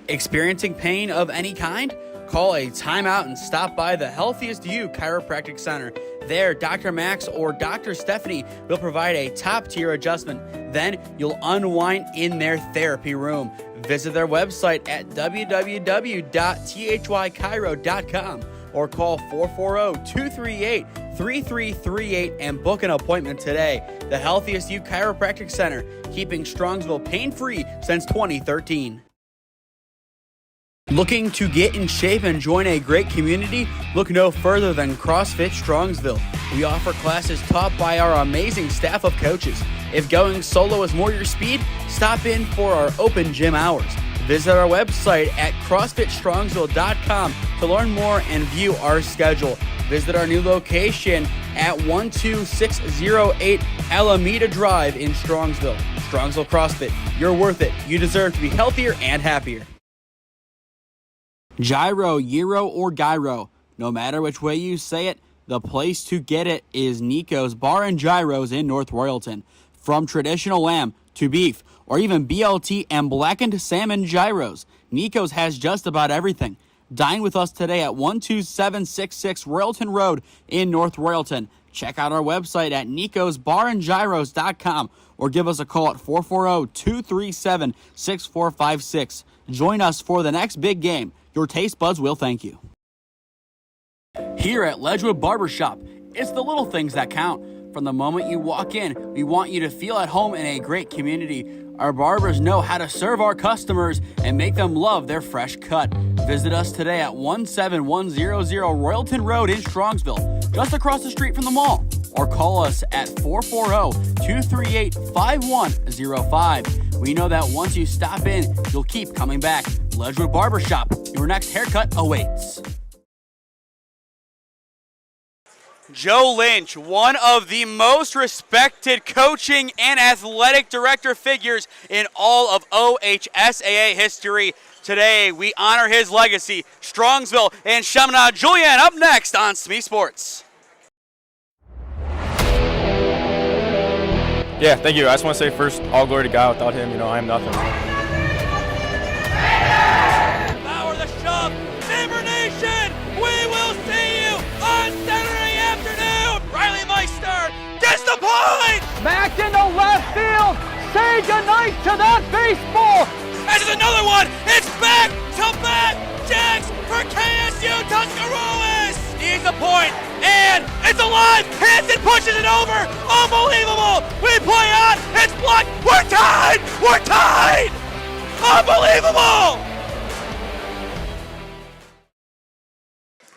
Experiencing pain of any kind? Call a timeout and stop by the Healthiest You Chiropractic Center. There, Dr. Max or Dr. Stephanie will provide a top-tier adjustment. Then you'll unwind in their therapy room. Visit their website at www.thychiro.com or call 440-238-3338 and book an appointment today. The Healthiest You Chiropractic Center, keeping Strongsville pain-free since 2013. Looking to get in shape and join a great community? Look no further than CrossFit Strongsville. We offer classes taught by our amazing staff of coaches. If going solo is more your speed, stop in for our open gym hours. Visit our website at CrossFitStrongsville.com to learn more and view our schedule. Visit our new location at 12608 Alameda Drive in Strongsville. Strongsville CrossFit, you're worth it. You deserve to be healthier and happier. Gyro, Gyro, or Gyro. No matter which way you say it, the place to get it is Nico's Bar and Gyros in North Royalton. From traditional lamb to beef, or even BLT and blackened salmon gyros, Nico's has just about everything. Dine with us today at 12766 Royalton Road in North Royalton. Check out our website at nicosbarandgyros.com or give us a call at 440-237-6456. Join us for the next big game. Your taste buds will thank you. Here at Ledgewood Barbershop, it's the little things that count. From the moment you walk in, we want you to feel at home in a great community. Our barbers know how to serve our customers and make them love their fresh cut. Visit us today at 17100 Royalton Road in Strongsville, just across the street from the mall. Or call us at 440-238-5105. We know that once you stop in, you'll keep coming back. Ledgewood Barbershop, your next haircut awaits. Joe Lynch, one of the most respected coaching and athletic director figures in all of OHSAA history. Today, we honor his legacy. Strongsville and Chaminade Julienne up next on SmeeSports. Yeah, thank you. I just want to say first, all glory to God. Without him, I am nothing. Power the shove. Neighbor Nation, we will see you on Saturday afternoon. Riley Meister gets the point. Back into left field. Say goodnight to that baseball. This is another one. It's back to back jacks for KSU Tuscarawas. Needs a point, and it's alive. Hansen pushes it over. Unbelievable. We play on. It's blocked. We're tied. We're tied. Unbelievable.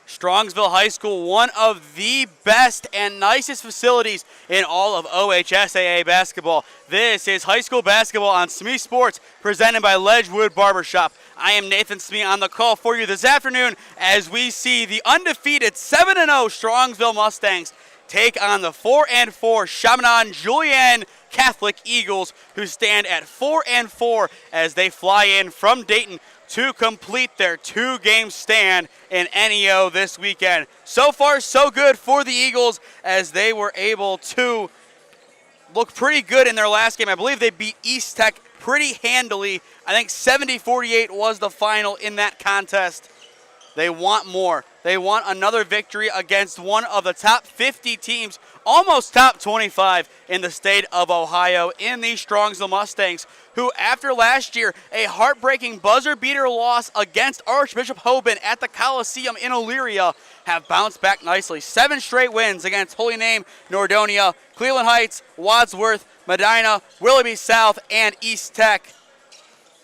Strongsville High School, one of the best and nicest facilities in all of OHSAA basketball. This is high school basketball on SmeeSports, presented by Ledgewood Barbershop. I am Nathan Smee on the call for you this afternoon as we see the undefeated 7-0 Strongsville Mustangs take on the 4-4 Chaminade Julienne Catholic Eagles, who stand at 4-4 as they fly in from Dayton to complete their two-game stand in NEO this weekend. So far, so good for the Eagles as they were able to look pretty good in their last game. I believe they beat East Tech pretty handily. I think 70-48 was the final in that contest. They want more. They want another victory against one of the top 50 teams, almost top 25 in the state of Ohio, in the Strongsville Mustangs, who after last year, a heartbreaking buzzer beater loss against Archbishop Hoban at the Coliseum in Elyria, have bounced back nicely. 7 straight wins against Holy Name, Nordonia, Cleveland Heights, Wadsworth, Medina, Willoughby South, and East Tech.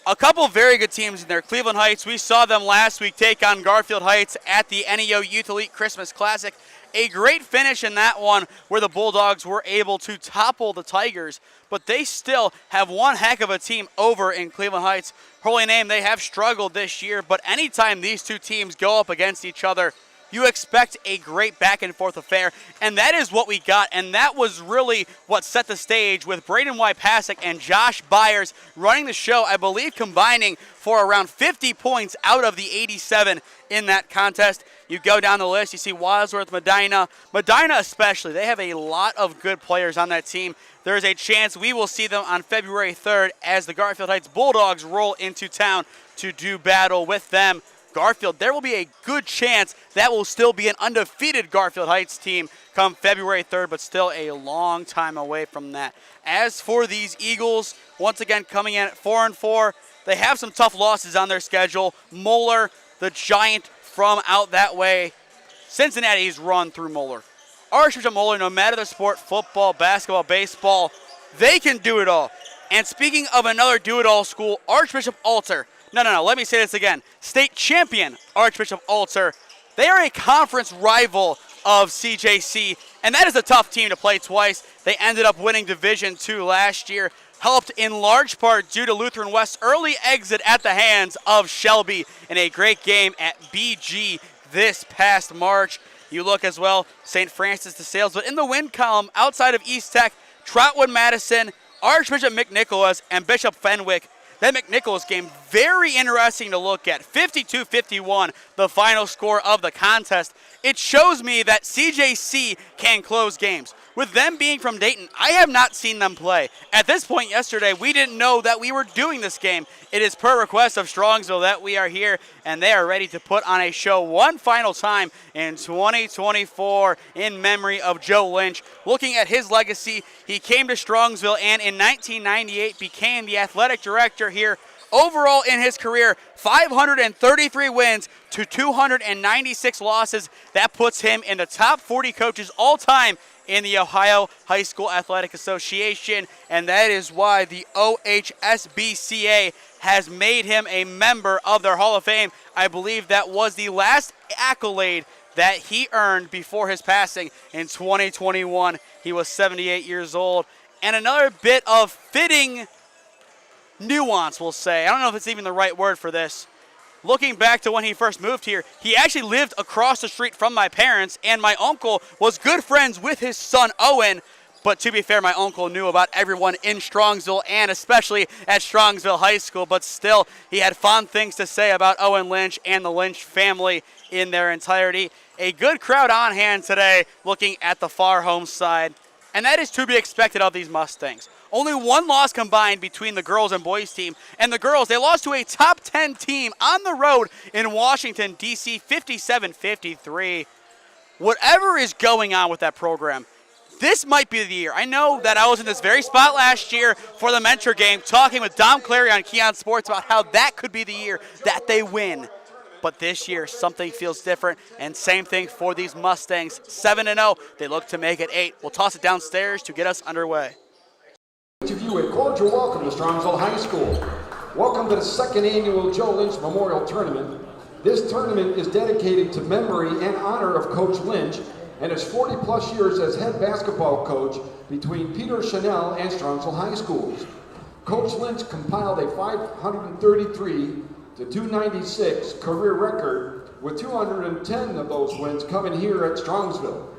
A couple very good teams in there. Cleveland Heights, we saw them last week take on Garfield Heights at the NEO Youth Elite Christmas Classic. A great finish in that one where the Bulldogs were able to topple the Tigers, but they still have one heck of a team over in Cleveland Heights. Holy Name, they have struggled this year, but anytime these two teams go up against each other, you expect a great back-and-forth affair, and that is what we got, and that was really what set the stage with Braden Wypasek and Josh Byers running the show, I believe combining for around 50 points out of the 87 in that contest. You go down the list, you see Wadsworth, Medina especially. They have a lot of good players on that team. There is a chance we will see them on February 3rd as the Garfield Heights Bulldogs roll into town to do battle with them. Garfield, there will be a good chance that will still be an undefeated Garfield Heights team come February 3rd, but still a long time away from that. As for these Eagles, once again coming in at 4-4, they have some tough losses on their schedule. Moeller, the Giant from out that way. Cincinnati's run through Moeller. Archbishop Moeller, no matter the sport, football, basketball, baseball, they can do it all. And speaking of another do-it-all school, Archbishop Alter. No, let me say this again. State champion Archbishop Alter. They are a conference rival of CJC, and that is a tough team to play twice. They ended up winning Division II last year, helped in large part due to Lutheran West's early exit at the hands of Shelby in a great game at BG this past March. You look as well, St. Francis de Sales, but in the win column outside of East Tech, Trotwood Madison, Archbishop McNicholas, and Bishop Fenwick. That McNicholas game, very interesting to look at. 52-51, the final score of the contest. It shows me that CJC can close games. With them being from Dayton, I have not seen them play. At this point yesterday, we didn't know that we were doing this game. It is per request of Strongsville that we are here, and they are ready to put on a show one final time in 2024 in memory of Joe Lynch. Looking at his legacy, he came to Strongsville and in 1998 became the athletic director here. Overall in his career, 533 wins to 296 losses. That puts him in the top 40 coaches all time in the Ohio High School Athletic Association, and that is why the OHSBCA has made him a member of their Hall of Fame. I believe that was the last accolade that he earned before his passing in 2021. He was 78 years old. And another bit of fitting nuance, we'll say. I don't know if it's even the right word for this. Looking back to when he first moved here, he actually lived across the street from my parents, and my uncle was good friends with his son, Owen. But to be fair, my uncle knew about everyone in Strongsville and especially at Strongsville High School, but still, he had fond things to say about Owen Lynch and the Lynch family in their entirety. A good crowd on hand today looking at the far home side, and that is to be expected of these Mustangs. Only one loss combined between the girls and boys team. And the girls, they lost to a top 10 team on the road in Washington, D.C., 57-53. Whatever is going on with that program, this might be the year. I know that I was in this very spot last year for the Mentor game talking with Dom Clary on Keon Sports about how that could be the year that they win. But this year, something feels different, and same thing for these Mustangs. 7-0, they look to make it 8. We'll toss it downstairs to get us underway. To you a cordial welcome to Strongsville High School. Welcome to the second annual Joe Lynch Memorial Tournament. This tournament is dedicated to memory and honor of Coach Lynch and his 40-plus years as head basketball coach between Peter Chanel and Strongsville High Schools. Coach Lynch compiled a 533-296 career record, with 210 of those wins coming here at Strongsville.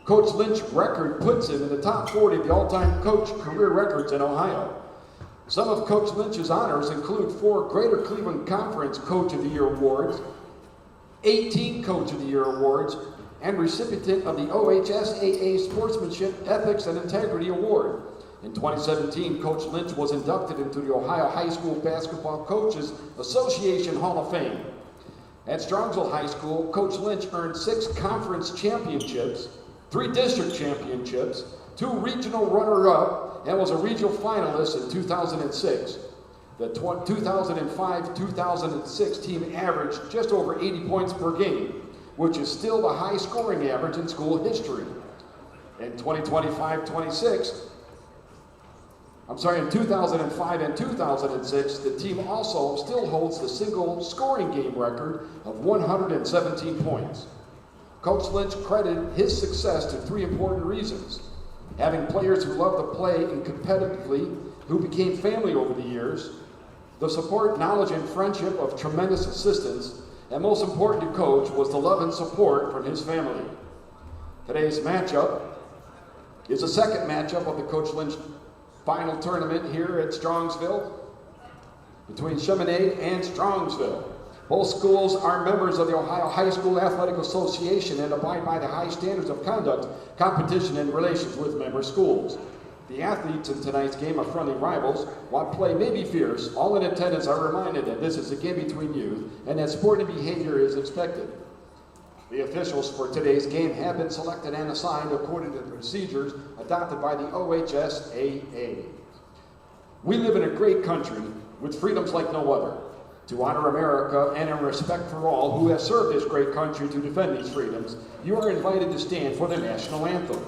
Coach Lynch's record puts him in the top 40 of the all-time coach career records in Ohio. Some of Coach Lynch's honors include 4 Greater Cleveland Conference Coach of the Year awards, 18 Coach of the Year awards, and recipient of the OHSAA Sportsmanship, Ethics, and Integrity Award. In 2017, Coach Lynch was inducted into the Ohio High School Basketball Coaches Association Hall of Fame. At Strongsville High School, Coach Lynch earned 6 conference championships, 3 district championships, 2 regional runner-up, and was a regional finalist in 2006. The 2005-2006 team averaged just over 80 points per game, which is still the high scoring average in school history. In 2005 and 2006, the team also still holds the single scoring game record of 117 points. Coach Lynch credited his success to 3 important reasons: having players who love to play and competitively, who became family over the years, the support, knowledge, and friendship of tremendous assistants, and most important to Coach was the love and support from his family. Today's matchup is the second matchup of the Coach Lynch final tournament here at Strongsville between Chaminade and Strongsville. Both schools are members of the Ohio High School Athletic Association and abide by the high standards of conduct, competition, and relations with member schools. The athletes in tonight's game are friendly rivals. While play may be fierce, all in attendance are reminded that this is a game between youth and that sporting behavior is expected. The officials for today's game have been selected and assigned according to the procedures adopted by the OHSAA. We live in a great country with freedoms like no other. To honor America and in respect for all who have served this great country to defend these freedoms, you are invited to stand for the national anthem.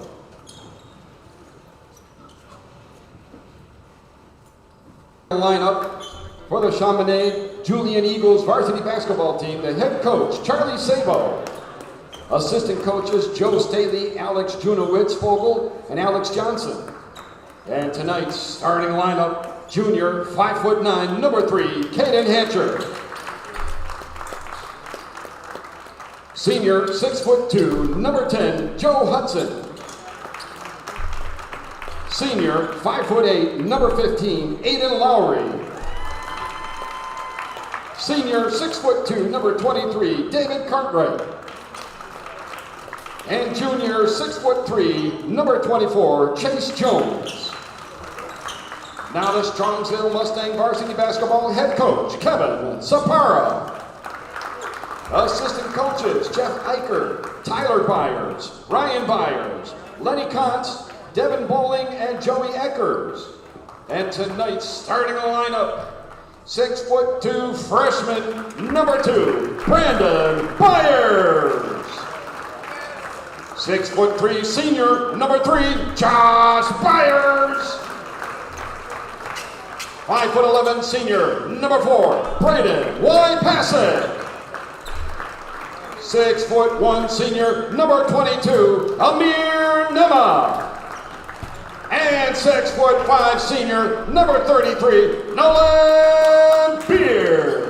Lineup for the Chaminade Julienne Eagles varsity basketball team, the head coach, Charlie Sabo. Assistant coaches, Joe Staley, Alex Junowitz Fogel, and Alex Johnson. And tonight's starting lineup, junior, 5'9", number 3, Caden Hatcher. Senior, 6'2", number 10, Joe Hudson. Senior, 5'8", number 15, Aiden Lowry. Senior, 6'2", number 23, David Cartwright. And junior, 6'3", number 24, Chase Jones. Now the Strongsville Mustang varsity basketball head coach, Kevin Sapara. Assistant coaches, Jeff Eicher, Tyler Byers, Ryan Byers, Lenny Kontz, Devin Bowling, and Joey Eckers. And tonight's starting lineup, 6'2" freshman, number 2, Brandon Byers. 6'3" senior, number 3, Josh Byers. 5'11" senior, number 4, Braden Wypassick. 6'1" senior, number 22, Amir Nema. And 6'5" senior, number 33, Nolan Beard.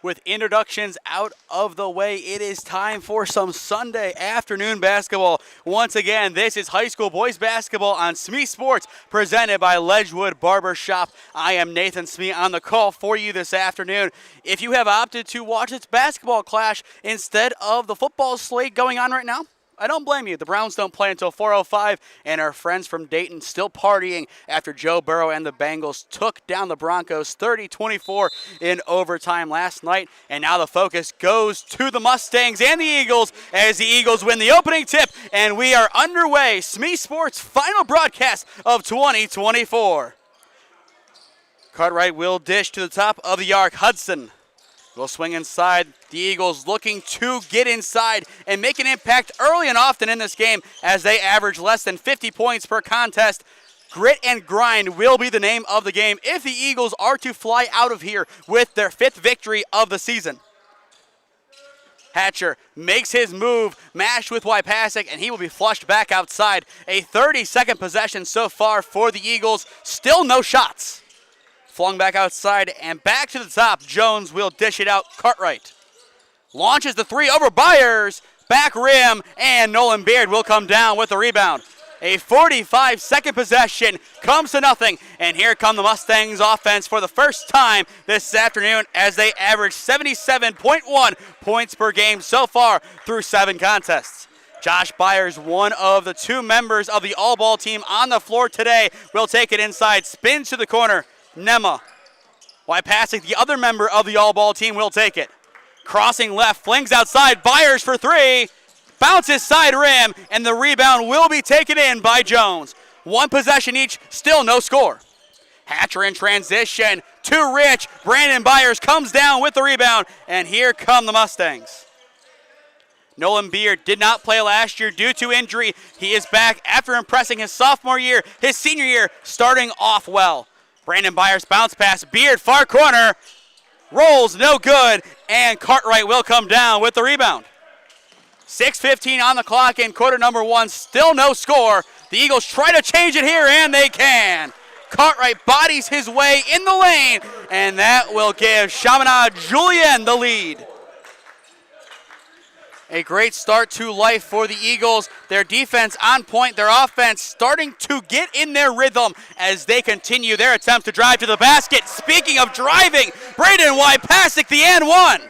With introductions out of the way, it is time for some Sunday afternoon basketball. Once again, this is high school boys basketball on SmeeSports, presented by Ledgewood Barber Shop. I am Nathan Smee on the call for you this afternoon. If you have opted to watch this basketball clash instead of the football slate going on right now, I don't blame you. The Browns don't play until 4:05, and our friends from Dayton still partying after Joe Burrow and the Bengals took down the Broncos 30-24 in overtime last night. And now the focus goes to the Mustangs and the Eagles as the Eagles win the opening tip, and we are underway. SmeeSports' final broadcast of 2024. Cartwright will dish to the top of the arc. Hudson will swing inside. The Eagles looking to get inside and make an impact early and often in this game as they average less than 50 points per contest. Grit and grind will be the name of the game if the Eagles are to fly out of here with their 5th victory of the season. Hatcher makes his move, mashed with Wypassick, and he will be flushed back outside. A 30-second possession so far for the Eagles. Still no shots. Flung back outside and back to the top. Jones will dish it out. Cartwright launches the 3 over Byers. Back rim, and Nolan Beard will come down with the rebound. A 45-second possession comes to nothing, and here come the Mustangs offense for the first time this afternoon as they average 77.1 points per game so far through 7 contests. Josh Byers, one of the 2 members of the all-ball team on the floor today, will take it inside, spins to the corner. Nema. Wypassick, the other member of the all-ball team, will take it. Crossing left, flings outside, Byers for 3. Bounces side rim, and the rebound will be taken in by Jones. 1 possession each, still no score. Hatcher in transition, to Rich. Brandon Byers comes down with the rebound, and here come the Mustangs. Nolan Beard did not play last year due to injury. He is back after impressing his sophomore year, his senior year, starting off well. Brandon Byers bounce pass, Beard far corner, rolls no good, and Cartwright will come down with the rebound. 6:15 on the clock in quarter number 1, still no score. The Eagles try to change it here, and they can. Cartwright bodies his way in the lane, and that will give Chaminade Julienne the lead. A great start to life for the Eagles. Their defense on point, their offense starting to get in their rhythm as they continue their attempts to drive to the basket. Speaking of driving, Braden Wypasic, the and one.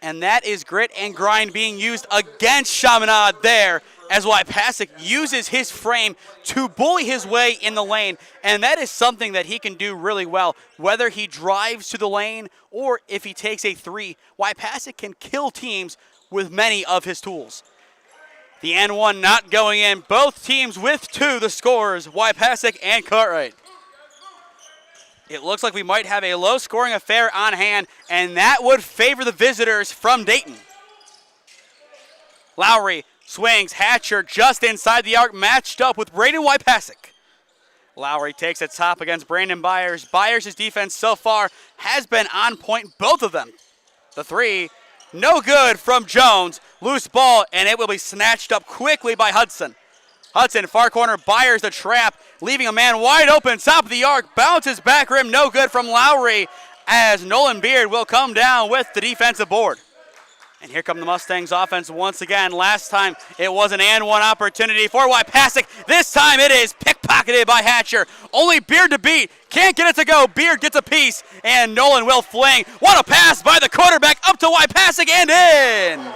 And that is grit and grind being used against Chaminade there as Wypasic uses his frame to bully his way in the lane. And that is something that he can do really well. Whether he drives to the lane or if he takes a three, Wypasic can kill teams with many of his tools. The and one not going in. Both teams with two, the scorers, Wypasic and Cartwright. It looks like we might have a low-scoring affair on hand, and that would favor the visitors from Dayton. Lowry swings, Hatcher just inside the arc, matched up with Braden Wypasic. Lowry takes a top against Brandon Byers. Byers' defense so far has been on point, both of them. The three, no good from Jones. Loose ball, and it will be snatched up quickly by Hudson. Hudson, far corner, Byers the trap, leaving a man wide open, top of the arc, bounces back rim, no good from Lowry, as Nolan Beard will come down with the defensive board. And here come the Mustangs offense once again. Last time it was an and one opportunity for Wypasic. This time it is pickpocketed by Hatcher. Only Beard to beat, can't get it to go. Beard gets a piece, and Nolan will fling. What a pass by the quarterback up to Wypasic and in.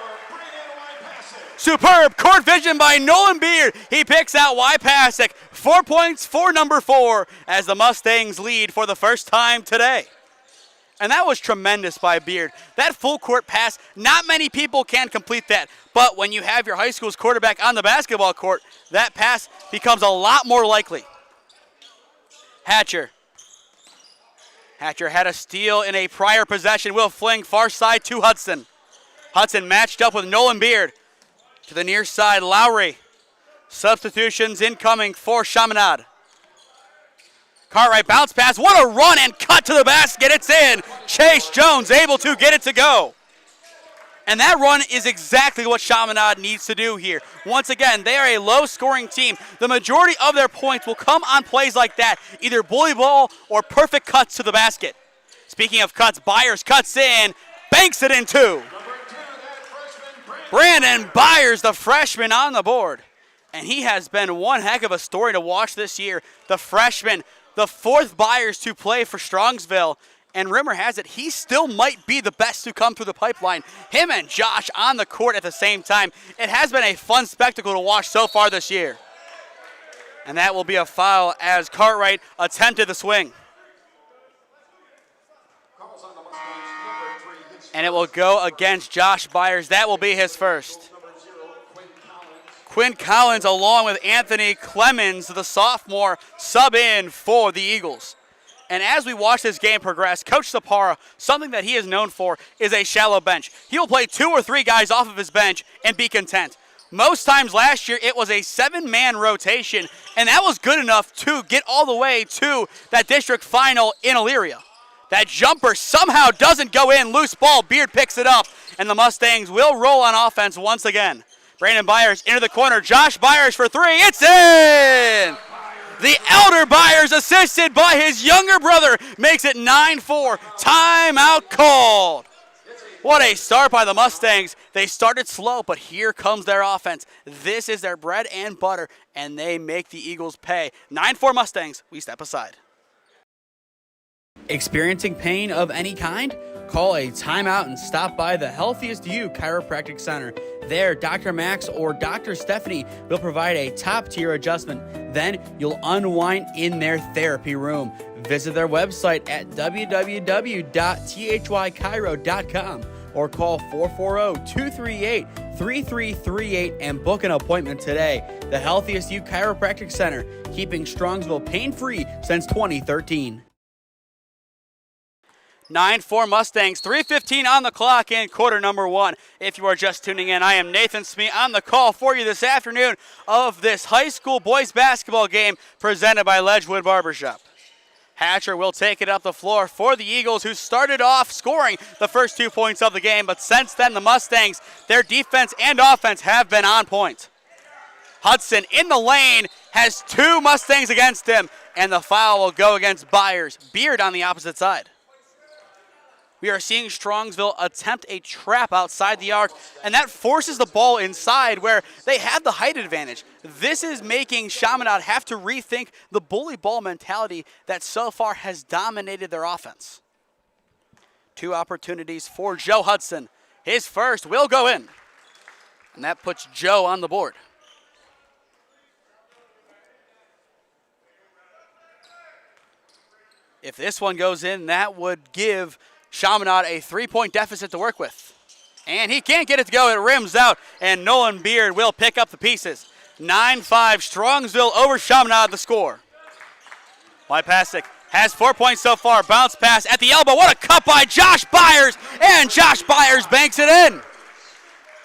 Superb court vision by Nolan Beard. He picks out Wypasic. 4 points for number 4 as the Mustangs lead for the first time today. And that was tremendous by Beard. That full court pass, not many people can complete that. But when you have your high school's quarterback on the basketball court, that pass becomes a lot more likely. Hatcher. Hatcher had a steal in a prior possession. Will fling far side to Hudson. Hudson matched up with Nolan Beard. To the near side, Lowry. Substitutions incoming for Chaminade. Cartwright bounce pass. What a run and cut to the basket. It's in. Chase Jones able to get it to go. And that run is exactly what Chaminade needs to do here. Once again, they are a low-scoring team. The majority of their points will come on plays like that, either bully ball or perfect cuts to the basket. Speaking of cuts, Byers cuts in, banks it in two. Brandon Byers, the freshman, on the board. And he has been one heck of a story to watch this year. The freshman, the 4th Byers to play for Strongsville. And rumor has it he still might be the best to come through the pipeline. Him and Josh on the court at the same time. It has been a fun spectacle to watch so far this year. And that will be a foul as Cartwright attempted the swing. And it will go against Josh Byers. That will be his first. Quinn Collins along with Anthony Clemens, the sophomore, sub in for the Eagles. And as we watch this game progress, Coach Sapara, something that he is known for is a shallow bench. He will play 2 or 3 guys off of his bench and be content. Most times last year, it was a 7-man rotation, and that was good enough to get all the way to that district final in Elyria. That jumper somehow doesn't go in. Loose ball. Beard picks it up. And the Mustangs will roll on offense once again. Brandon Byers into the corner. Josh Byers for 3. It's in! The elder Byers, assisted by his younger brother, makes it 9-4. Timeout called. What a start by the Mustangs. They started slow, but here comes their offense. This is their bread and butter, and they make the Eagles pay. 9-4 Mustangs. We step aside. Experiencing pain of any kind? Call a timeout and stop by the Healthiest You Chiropractic Center. There, Dr. Max or Dr. Stephanie will provide a top-tier adjustment. Then you'll unwind in their therapy room. Visit their website at www.thychiro.com or call 440-238-3338 and book an appointment today. The Healthiest You Chiropractic Center, keeping Strongsville pain-free since 2013. 9-4 Mustangs, 3:15 on the clock in quarter number 1. If you are just tuning in, I am Nathan Smee on the call for you this afternoon of this high school boys basketball game presented by Ledgewood Barbershop. Hatcher will take it up the floor for the Eagles, who started off scoring the first 2 points of the game, but since then the Mustangs, their defense and offense have been on point. Hudson in the lane has 2 Mustangs against him, and the foul will go against Byers. Beard on the opposite side. We are seeing Strongsville attempt a trap outside the arc, and that forces the ball inside where they have the height advantage. This is making Chaminade have to rethink the bully ball mentality that so far has dominated their offense. 2 opportunities for Joe Hudson. His first will go in, and that puts Joe on the board. If this one goes in, that would give Chaminade a 3-point deficit to work with. And he can't get it to go. It rims out, and Nolan Beard will pick up the pieces. 9-5, Strongsville over Chaminade, the score. Wypasek has 4 points so far. Bounce pass at the elbow. What a cut by Josh Byers, and Josh Byers banks it in.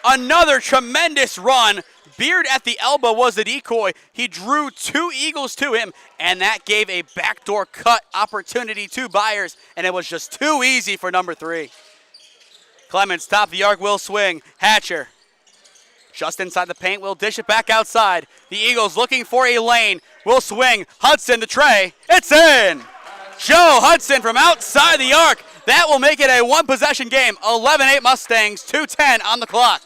Another tremendous run. Beard at the elbow was the decoy. He drew 2 Eagles to him, and that gave a backdoor cut opportunity to Byers, and it was just too easy for number 3. Clemens, top of the arc, will swing. Hatcher, just inside the paint, will dish it back outside. The Eagles looking for a lane, will swing. Hudson to Trey. It's in! Joe Hudson from outside the arc. That will make it a 1-possession game. 11-8 Mustangs, 2:10 on the clock.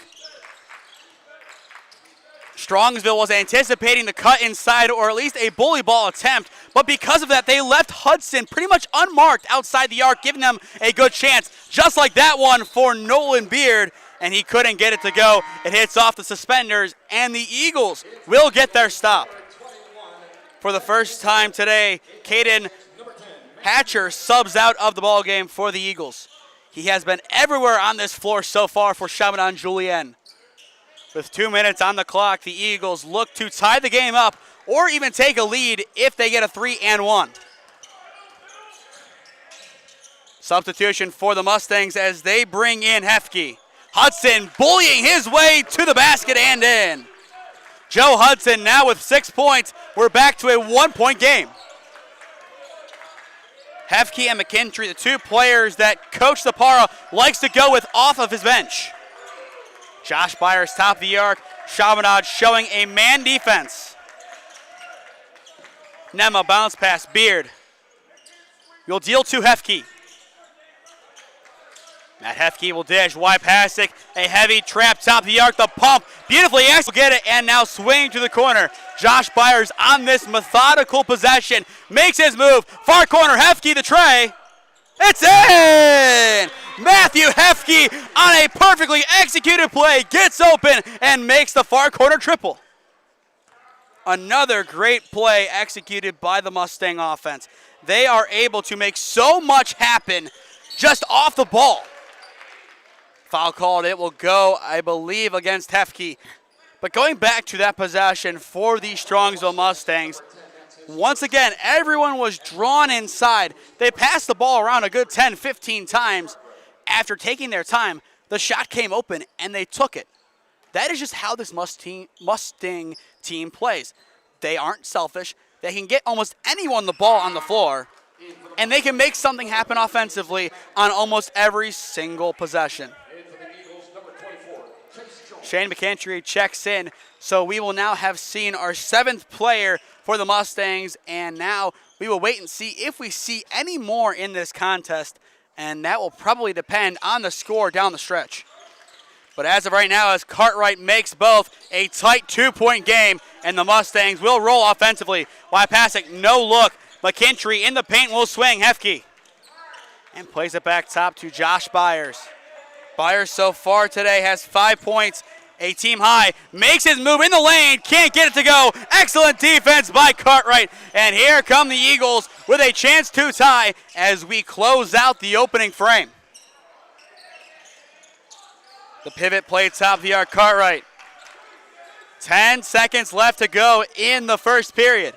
Strongsville was anticipating the cut inside, or at least a bully ball attempt, but because of that, they left Hudson pretty much unmarked outside the arc, giving them a good chance, just like that one for Nolan Beard, and he couldn't get it to go. It hits off the suspenders, and the Eagles will get their stop. For the first time today, Caden Hatcher subs out of the ballgame for the Eagles. He has been everywhere on this floor so far for Chaminade Julienne. With 2 minutes on the clock, the Eagles look to tie the game up or even take a lead if they get a 3-and-1. Substitution for the Mustangs as they bring in Hefke. Hudson bullying his way to the basket and in. Joe Hudson now with 6 points. We're back to a 1-point game. Hefke and McKintry, the 2 players that Coach Zapara likes to go with off of his bench. Josh Byers, top of the arc. Chaminade showing a man defense. Nema bounce pass. Beard will deal to Hefke. Matt Hefke will dish. Wypasek, a heavy trap, top of the arc. The pump, beautifully asked, will get it, and now swing to the corner. Josh Byers on this methodical possession makes his move. Far corner, Hefke the tray. It's in! Matthew Hefke on a perfectly executed play gets open and makes the far corner triple. Another great play executed by the Mustang offense. They are able to make so much happen just off the ball. Foul called. It will go, I believe, against Hefke. But going back to that possession for the Strongsville Mustangs, once again, everyone was drawn inside. They passed the ball around a good 10, 15 times. After taking their time, the shot came open, and they took it. That is just how this Mustang team plays. They aren't selfish. They can get almost anyone the ball on the floor, and they can make something happen offensively on almost every single possession. Shane McKintry checks in, so we will now have seen our 7th player for the Mustangs, and now we will wait and see if we see any more in this contest, and that will probably depend on the score down the stretch. But as of right now, as Cartwright makes both, a tight 2-point game, and the Mustangs will roll offensively. Wypasek, no look. McKintry in the paint will swing. Hefke. And plays it back top to Josh Byers. Byers so far today has 5 points, a team high. Makes his move in the lane. Can't get it to go. Excellent defense by Cartwright. And here come the Eagles with a chance to tie as we close out the opening frame. The pivot play top of the arc, Cartwright. 10 seconds left to go in the first period.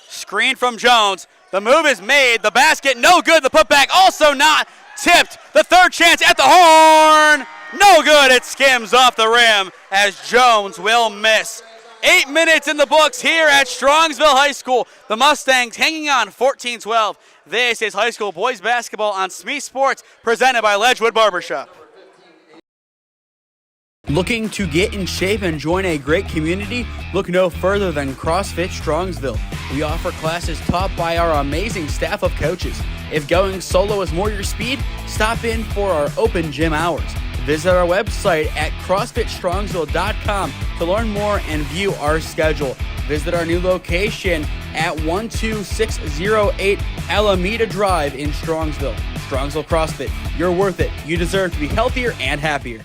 Screen from Jones. The move is made. The basket, no good. The putback also not. Tipped. The third chance at the horn. No good. It skims off the rim as Jones will miss. 8 minutes in the books here at Strongsville High School. The Mustangs hanging on 14-12. This is high school boys basketball on SmeeSports, presented by Ledgewood Barbershop. Looking to get in shape and join a great community? Look no further than CrossFit Strongsville. We offer classes taught by our amazing staff of coaches. If going solo is more your speed, stop in for our open gym hours. Visit our website at CrossFitStrongsville.com to learn more and view our schedule. Visit our new location at 12608 Alameda Drive in Strongsville. Strongsville CrossFit, you're worth it. You deserve to be healthier and happier.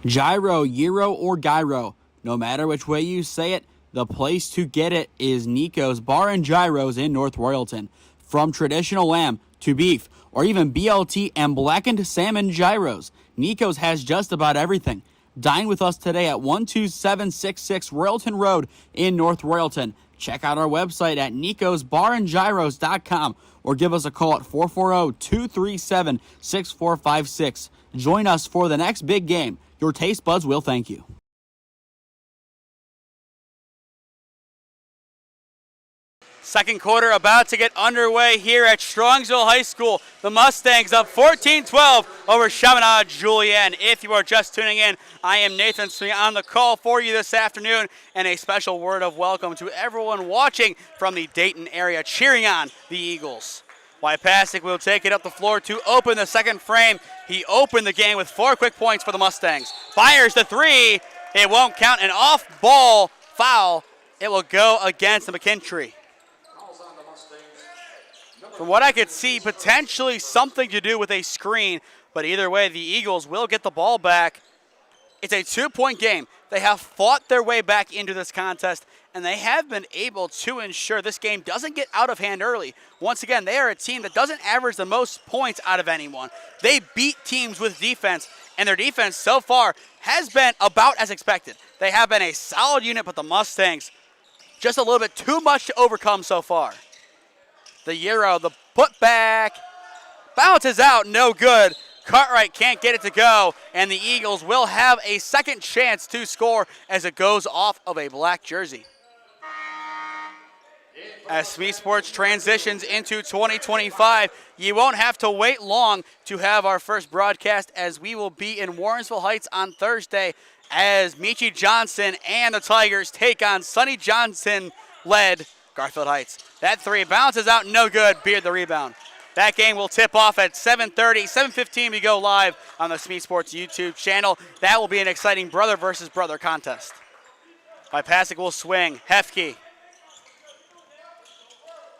Gyro, Euro, or Gyro. No matter which way you say it, the place to get it is Nico's Bar and Gyros in North Royalton. From traditional lamb to beef, or even BLT and blackened salmon gyros, Nico's has just about everything. Dine with us today at 12766 Royalton Road in North Royalton. Check out our website at nicosbarandgyros.com or give us a call at 440-237-6456. Join us for the next big game. Your taste buds will thank you. Second quarter about to get underway here at Strongsville High School. The Mustangs up 14-12 over Chaminade Julienne. If you are just tuning in, I am Nathan Smee on the call for you this afternoon, and a special word of welcome to everyone watching from the Dayton area cheering on the Eagles. Wypasek will take it up the floor to open the second frame. He opened the game with 4 quick points for the Mustangs. Fires the three. It won't count. An off-ball foul. It will go against the McKintrey. From what I could see, potentially something to do with a screen, but either way, the Eagles will get the ball back. It's a 2-point game. They have fought their way back into this contest, and they have been able to ensure this game doesn't get out of hand early. Once again, they are a team that doesn't average the most points out of anyone. They beat teams with defense, and their defense so far has been about as expected. They have been a solid unit, but the Mustangs, just a little bit too much to overcome so far. The Euro, the putback, bounces out, no good. Cartwright can't get it to go, and the Eagles will have a second chance to score as it goes off of a black jersey. As SmeeSports transitions into 2025, you won't have to wait long to have our first broadcast, as we will be in Warrensville Heights on Thursday as Michi Johnson and the Tigers take on Sonny Johnson-led Garfield Heights. That three bounces out, no good. Beard the rebound. That game will tip off at 7:30, 7:15 we go live on the SmeeSports YouTube channel. That will be an exciting brother versus brother contest. Wypasek will swing. Hefke.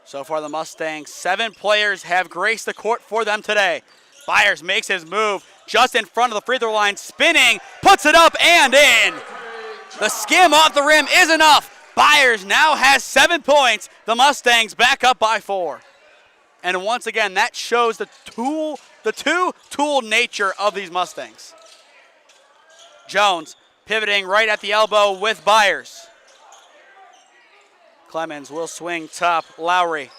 So far the Mustangs, 7 players have graced the court for them today. Byers makes his move just in front of the free throw line, spinning, puts it up and in. The skim off the rim is enough. Byers now has 7 points. The back up by 4. And once again, that shows the two-tool nature of these Mustangs. Jones pivoting right at the elbow with Byers. Clemens will swing top. Lowry.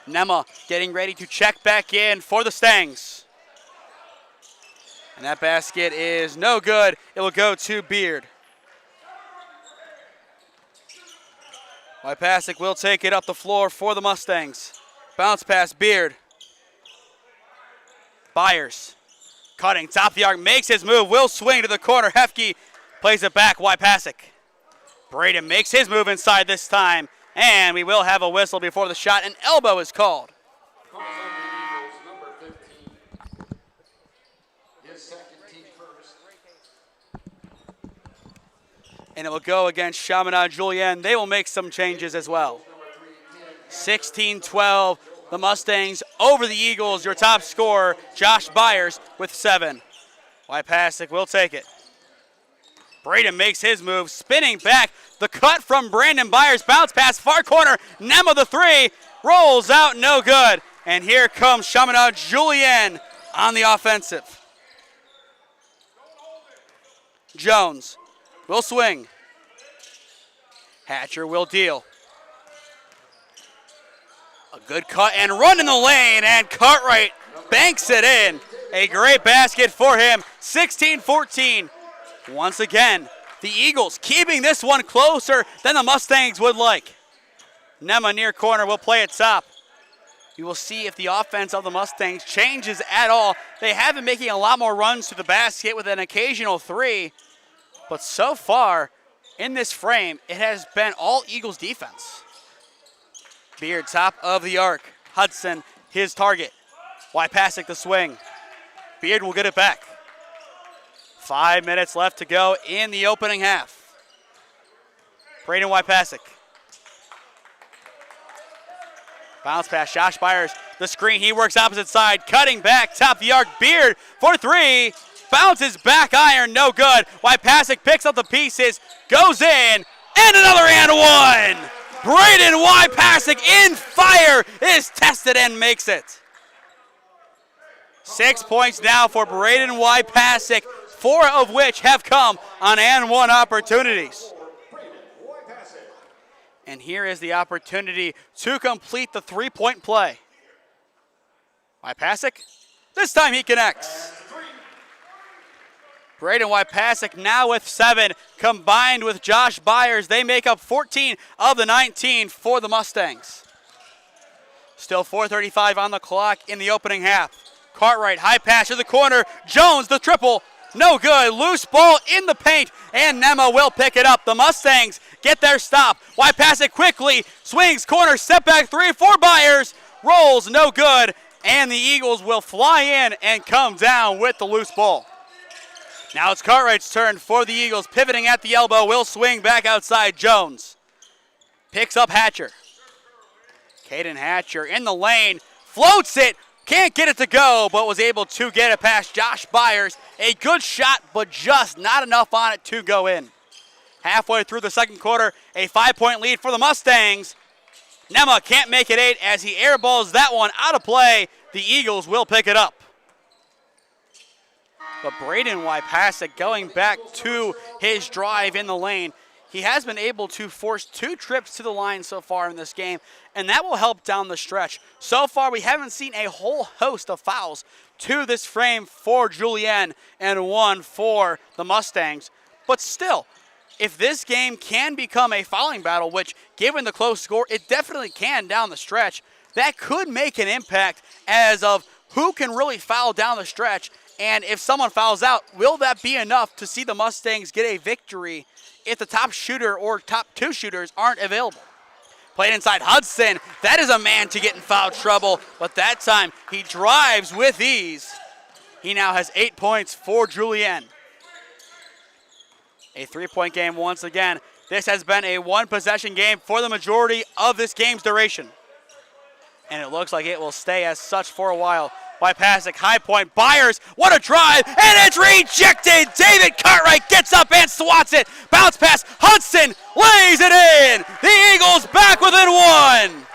Nema getting ready to check back in for the Stangs. And that basket is no good. It will go to Beard. Wypasek will take it up the floor for the Mustangs. Bounce pass, Beard. Byers cutting, top of the arc, makes his move, will swing to the corner. Hefke plays it back, Wypasek. Braden makes his move inside this time, and we will have a whistle before the shot. An elbow is called. Calls on the Eagles, number 15. His second team first. And it will go against Chaminade Julienne. They will make some changes as well. 16-12, the Mustangs over the Eagles. Your top scorer, Josh Byers, with 7. Wypasek will take it. Braden makes his move, spinning back. The cut from Brandon Byers, bounce pass, far corner. Nema the three, rolls out, no good. And here comes Chaminade Julienne on the offensive. Jones will swing. Hatcher will deal. A good cut and run in the lane, and Cartwright banks it in. A great basket for him, 16-14. Once again, the Eagles keeping this one closer than the Mustangs would like. Nema near corner will play it top. We will see if the offense of the Mustangs changes at all. They have been making a lot more runs to the basket with an occasional three, but so far in this frame, it has been all Eagles defense. Beard, top of the arc. Hudson, his target. Wypasek the swing. Beard will get it back. 5 minutes left to go in the opening half. Braden Wypasek. Bounce pass, Josh Byers, the screen, he works opposite side, cutting back, top of the arc, Beard for three, bounces back iron, no good. Wypasek picks up the pieces, goes in, and another and one. Braden Wypasek in fire is tested and makes it. 6 points now for Braden Wypasek, 4 of which have come on and one opportunities. And here is the opportunity to complete the three-point play. Wypasek, this time he connects. Braden Wypasek now with 7, combined with Josh Byers. They make up 14 of the 19 for the Mustangs. Still 4:35 on the clock in the opening half. Cartwright, high pass to the corner. Jones, the triple. No good. Loose ball in the paint, and Nema will pick it up. The Mustangs get their stop. Wypasek quickly swings corner, step back three for Byers. Rolls, no good, and the Eagles will fly in and come down with the loose ball. Now it's Cartwright's turn for the Eagles. Pivoting at the elbow, will swing back outside. Jones picks up Hatcher. Caden Hatcher in the lane, floats it. Can't get it to go, but was able to get it past Josh Byers. A good shot, but just not enough on it to go in. Halfway through the second quarter, a 5-point lead for the Mustangs. Nema can't make it 8 as he airballs that one out of play. The Eagles will pick it up. But Braden Wypasek going back to his drive in the lane. He has been able to force 2 trips to the line so far in this game, and that will help down the stretch. So far, we haven't seen a whole host of fouls to this frame for Julienne and 1 for the Mustangs. But still, if this game can become a fouling battle, which given the close score, it definitely can down the stretch, that could make an impact as of who can really foul down the stretch. And if someone fouls out, will that be enough to see the Mustangs get a victory if the top shooter or top 2 shooters aren't available? Played inside Hudson. That is a man to get in foul trouble, but that time he drives with ease. He now has 8 points for Julienne. A 3-point game once again. This has been a 1-possession game for the majority of this game's duration. And it looks like it will stay as such for a while. Wypasek, high point, Byers, what a drive, and it's rejected! David Cartwright gets up and swats it. Bounce pass, Hudson lays it in! The Eagles back within 1!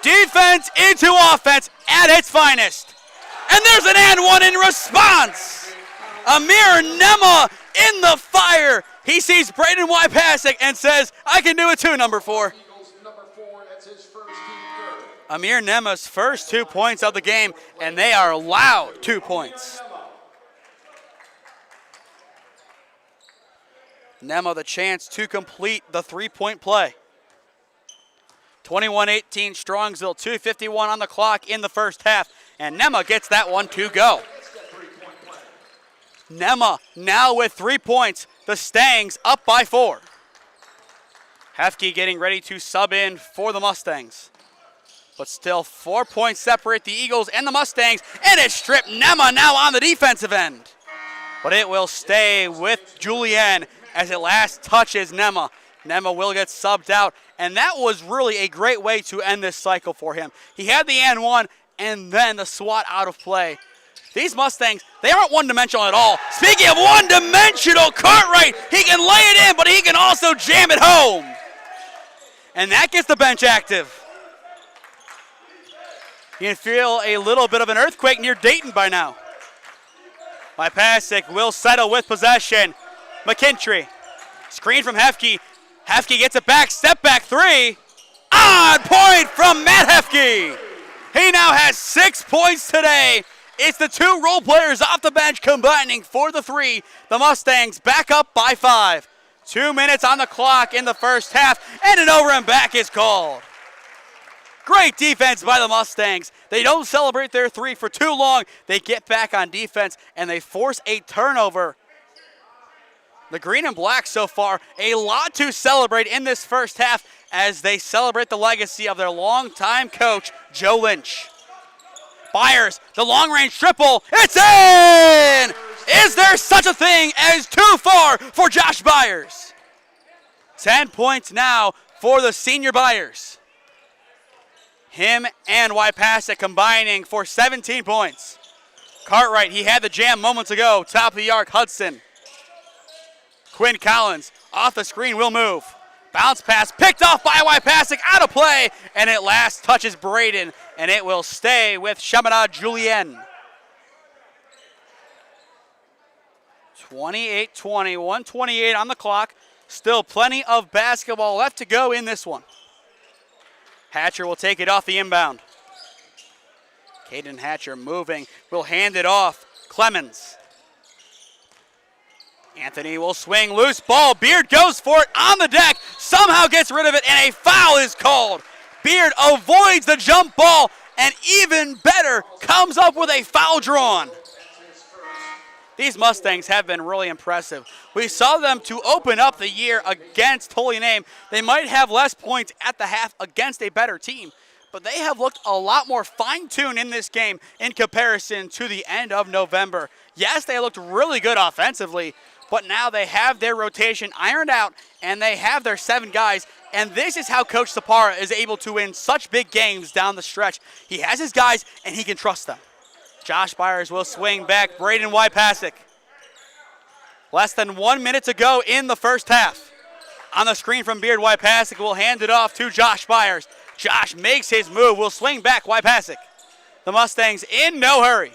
Defense into offense at its finest. And there's an and one in response! Amir Nema in the fire. He sees Braden Wypasek and says, I can do it too, number 4. Amir Nema's first 2 points of the game, and they are loud 2 points. Nema the chance to complete the 3-point play. 21-18 Strongsville, 2:51 on the clock in the first half, and Nema gets that one to go. Nema now with 3 points. The Stangs up by 4. Hefke getting ready to sub in for the Mustangs. But still 4 points separate the Eagles and the Mustangs, and it's stripped. Nema now on the defensive end. But it will stay with Julienne as it last touches Nema. Nema will get subbed out, and that was really a great way to end this cycle for him. He had the and one, and then the swat out of play. These Mustangs, they aren't one-dimensional at all. Speaking of one-dimensional, Cartwright, he can lay it in, but he can also jam it home. And that gets the bench active. You can feel a little bit of an earthquake near Dayton by now. Wypasek will settle with possession. McKintry, screen from Hefke. Hefke gets it back, step back 3. On point from Matt Hefke. He now has 6 points today. It's the 2 role players off the bench combining for the 3. The Mustangs back up by 5. 2 minutes on the clock in the first half, and an over and back is called. Great defense by the Mustangs. They don't celebrate their three for too long. They get back on defense, and they force a turnover. The green and black so far, a lot to celebrate in this first half as they celebrate the legacy of their longtime coach, Joe Lynch. Byers, the long-range triple, it's in! Is there such a thing as too far for Josh Byers? 10 points now for the senior Byers. Him and Wypasek combining for 17 points. Cartwright, he had the jam moments ago. Top of the arc, Hudson. Quinn Collins, off the screen, will move. Bounce pass, picked off by Wypasek, out of play, and it last touches Braden, and it will stay with Chaminade Julienne. 28-20, 1:28 on the clock. Still plenty of basketball left to go in this one. Hatcher will take it off the inbound. Caden Hatcher moving, will hand it off. Clemens. Anthony will swing, loose ball. Beard goes for it on the deck, somehow gets rid of it, and a foul is called. Beard avoids the jump ball, and even better, comes up with a foul drawn. These Mustangs have been really impressive. We saw them to open up the year against Holy Name. They might have less points at the half against a better team, but they have looked a lot more fine-tuned in this game in comparison to the end of November. Yes, they looked really good offensively, but now they have their rotation ironed out, and they have their 7 guys, and this is how Coach Sapara is able to win such big games down the stretch. He has his guys, and he can trust them. Josh Byers will swing back. Braden Wypasek. Less than 1 minute to go in the first half. On the screen from Beard, Wypasek will hand it off to Josh Byers. Josh makes his move, will swing back Wypasek. The Mustangs in no hurry.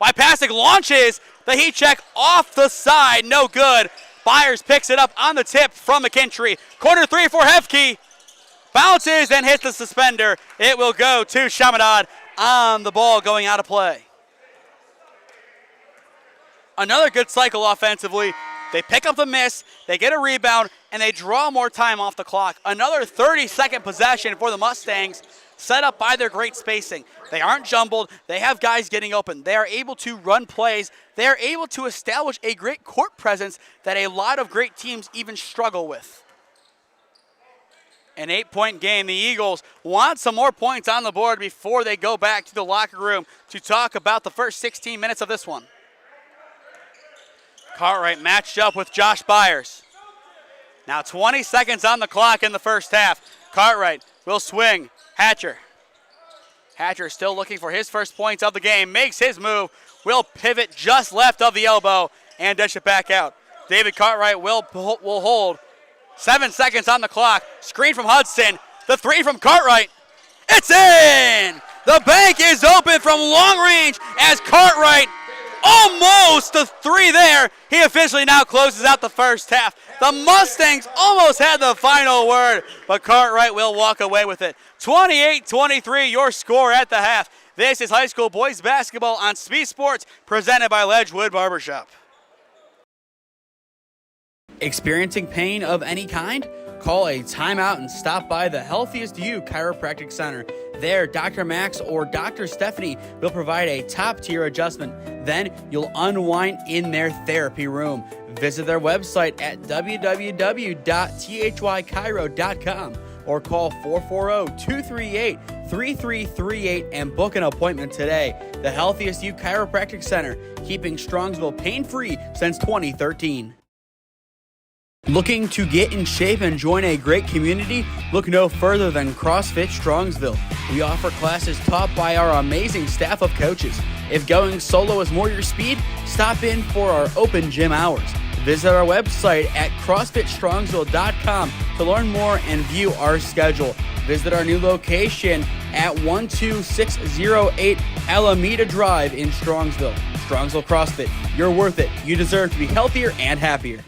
Wypasek launches the heat check off the side, no good. Byers picks it up on the tip from McKintry. Corner 3 for Hefke. Bounces and hits the suspender. It will go to Chaminade on the ball going out of play. Another good cycle offensively. They pick up the miss, they get a rebound, and they draw more time off the clock. Another 30-second possession for the Mustangs, set up by their great spacing. They aren't jumbled. They have guys getting open. They are able to run plays. They are able to establish a great court presence that a lot of great teams even struggle with. An 8-point game. The Eagles want some more points on the board before they go back to the locker room to talk about the first 16 minutes of this one. Cartwright matched up with Josh Byers. Now 20 seconds on the clock in the first half. Cartwright will swing. Hatcher still looking for his first points of the game. Makes his move. Will pivot just left of the elbow and dish it back out. David Cartwright will hold. 7 seconds on the clock. Screen from Hudson. The 3 from Cartwright. It's in! The bank is open from long range as Cartwright almost the 3 there. He officially now closes out the first half. The Mustangs almost had the final word, but Cartwright will walk away with it. 28-23, your score at the half. This is high school boys basketball on SmeeSports, presented by Ledgewood Barbershop. Experiencing pain of any kind? Call a timeout and stop by the Healthiest You Chiropractic Center. There, Dr. Max or Dr. Stephanie will provide a top-tier adjustment. Then you'll unwind in their therapy room. Visit their website at www.thychiro.com or call 440-238-3338 and book an appointment today. The Healthiest You Chiropractic Center, keeping Strongsville pain-free since 2013. Looking to get in shape and join a great community? Look no further than CrossFit Strongsville. We offer classes taught by our amazing staff of coaches. If going solo is more your speed, stop in for our open gym hours. Visit our website at CrossFitStrongsville.com to learn more and view our schedule. Visit our new location at 12608 Alameda Drive in Strongsville. Strongsville CrossFit, you're worth it. You deserve to be healthier and happier.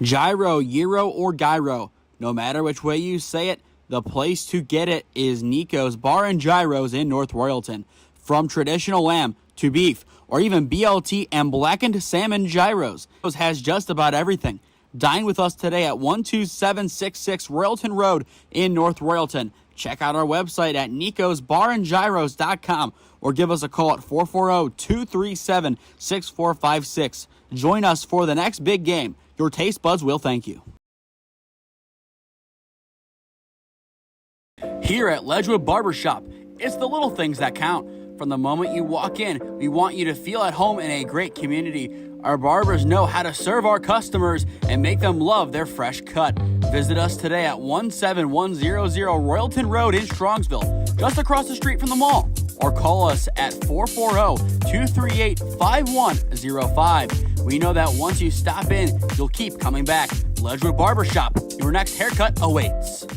Gyro, Gyro, or Gyro. No matter which way you say it, the place to get it is Nico's Bar and Gyros in North Royalton. From traditional lamb to beef, or even BLT and blackened salmon gyros, it has just about everything. Dine with us today at 12766 Royalton Road in North Royalton. check out our website at nicosbarandgyros.com or give us a call at 440-237-6456. Join us for the next big game. Your taste buds will thank you. Here at Ledgewood Barbershop, it's the little things that count. From the moment you walk in, we want you to feel at home in a great community. Our barbers know how to serve our customers and make them love their fresh cut. Visit us today at 17100 Royalton Road in Strongsville, just across the street from the mall. Or call us at 440-238-5105. We know that once you stop in, you'll keep coming back. Ledgewood Barbershop, your next haircut awaits.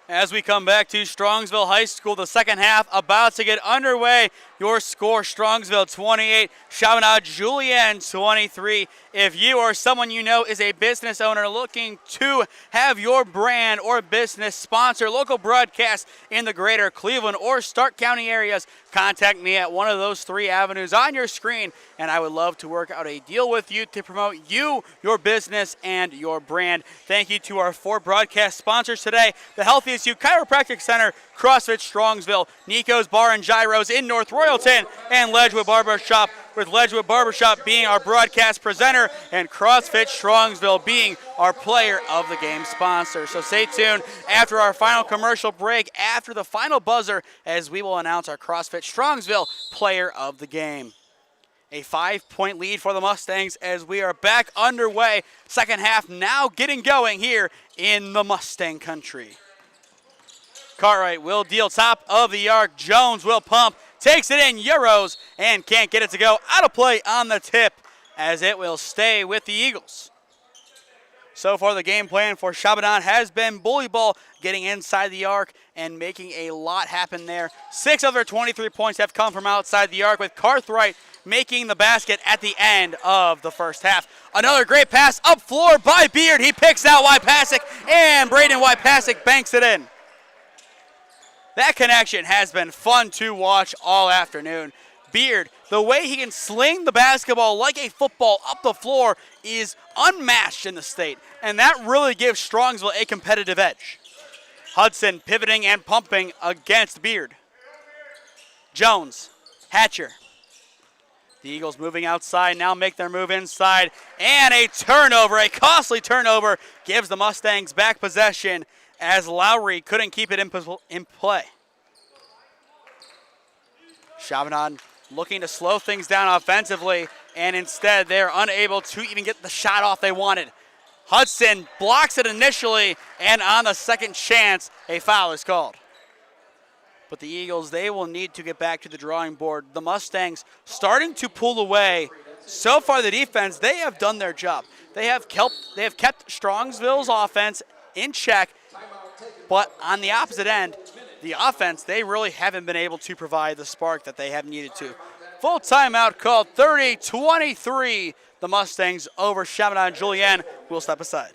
As we come back to Strongsville High School, the second half about to get underway. Your score, Strongsville 28, Chaminade Julienne 23. If you or someone you know is a business owner looking to have your brand or business sponsor local broadcasts in the greater Cleveland or Stark County areas, contact me at one of those 3 avenues on your screen, and I would love to work out a deal with you to promote you, your business, and your brand. Thank you to our 4 broadcast sponsors today: the Healthiest You Chiropractic Center, CrossFit Strongsville, Nico's Bar and Gyros in North Royalton, and Ledgewood Barbershop, with Ledgewood Barbershop being our broadcast presenter and CrossFit Strongsville being our player of the game sponsor. So stay tuned after our final commercial break, after the final buzzer, as we will announce our CrossFit Strongsville player of the game. A 5-point lead for the Mustangs as we are back underway. Second half now getting going here in the Mustang country. Cartwright will deal top of the arc. Jones will pump, takes it in, Euros, and can't get it to go. Out of play on the tip as it will stay with the Eagles. So far, the game plan for Chaminade has been bully ball, getting inside the arc and making a lot happen there. 6 of their 23 points have come from outside the arc, with Cartwright making the basket at the end of the first half. Another great pass up floor by Beard. He picks out Wypasic, and Braden Wypasic banks it in. That connection has been fun to watch all afternoon. Beard, the way he can sling the basketball like a football up the floor is unmatched in the state, and that really gives Strongsville a competitive edge. Hudson pivoting and pumping against Beard. Jones, Hatcher. The Eagles moving outside, now make their move inside, and a turnover, a costly turnover, gives the Mustangs back possession as Lowry couldn't keep it in play. Chaminade looking to slow things down offensively, and instead they're unable to even get the shot off they wanted. Hudson blocks it initially, and on the second chance, a foul is called. But the Eagles, they will need to get back to the drawing board. The Mustangs starting to pull away. So far, the defense, they have done their job. They have kept Strongsville's offense in check, but on the opposite end, the offense, they really haven't been able to provide the spark that they have needed to. Full timeout called, 30-23. The Mustangs over Chaminade Julienne will step aside.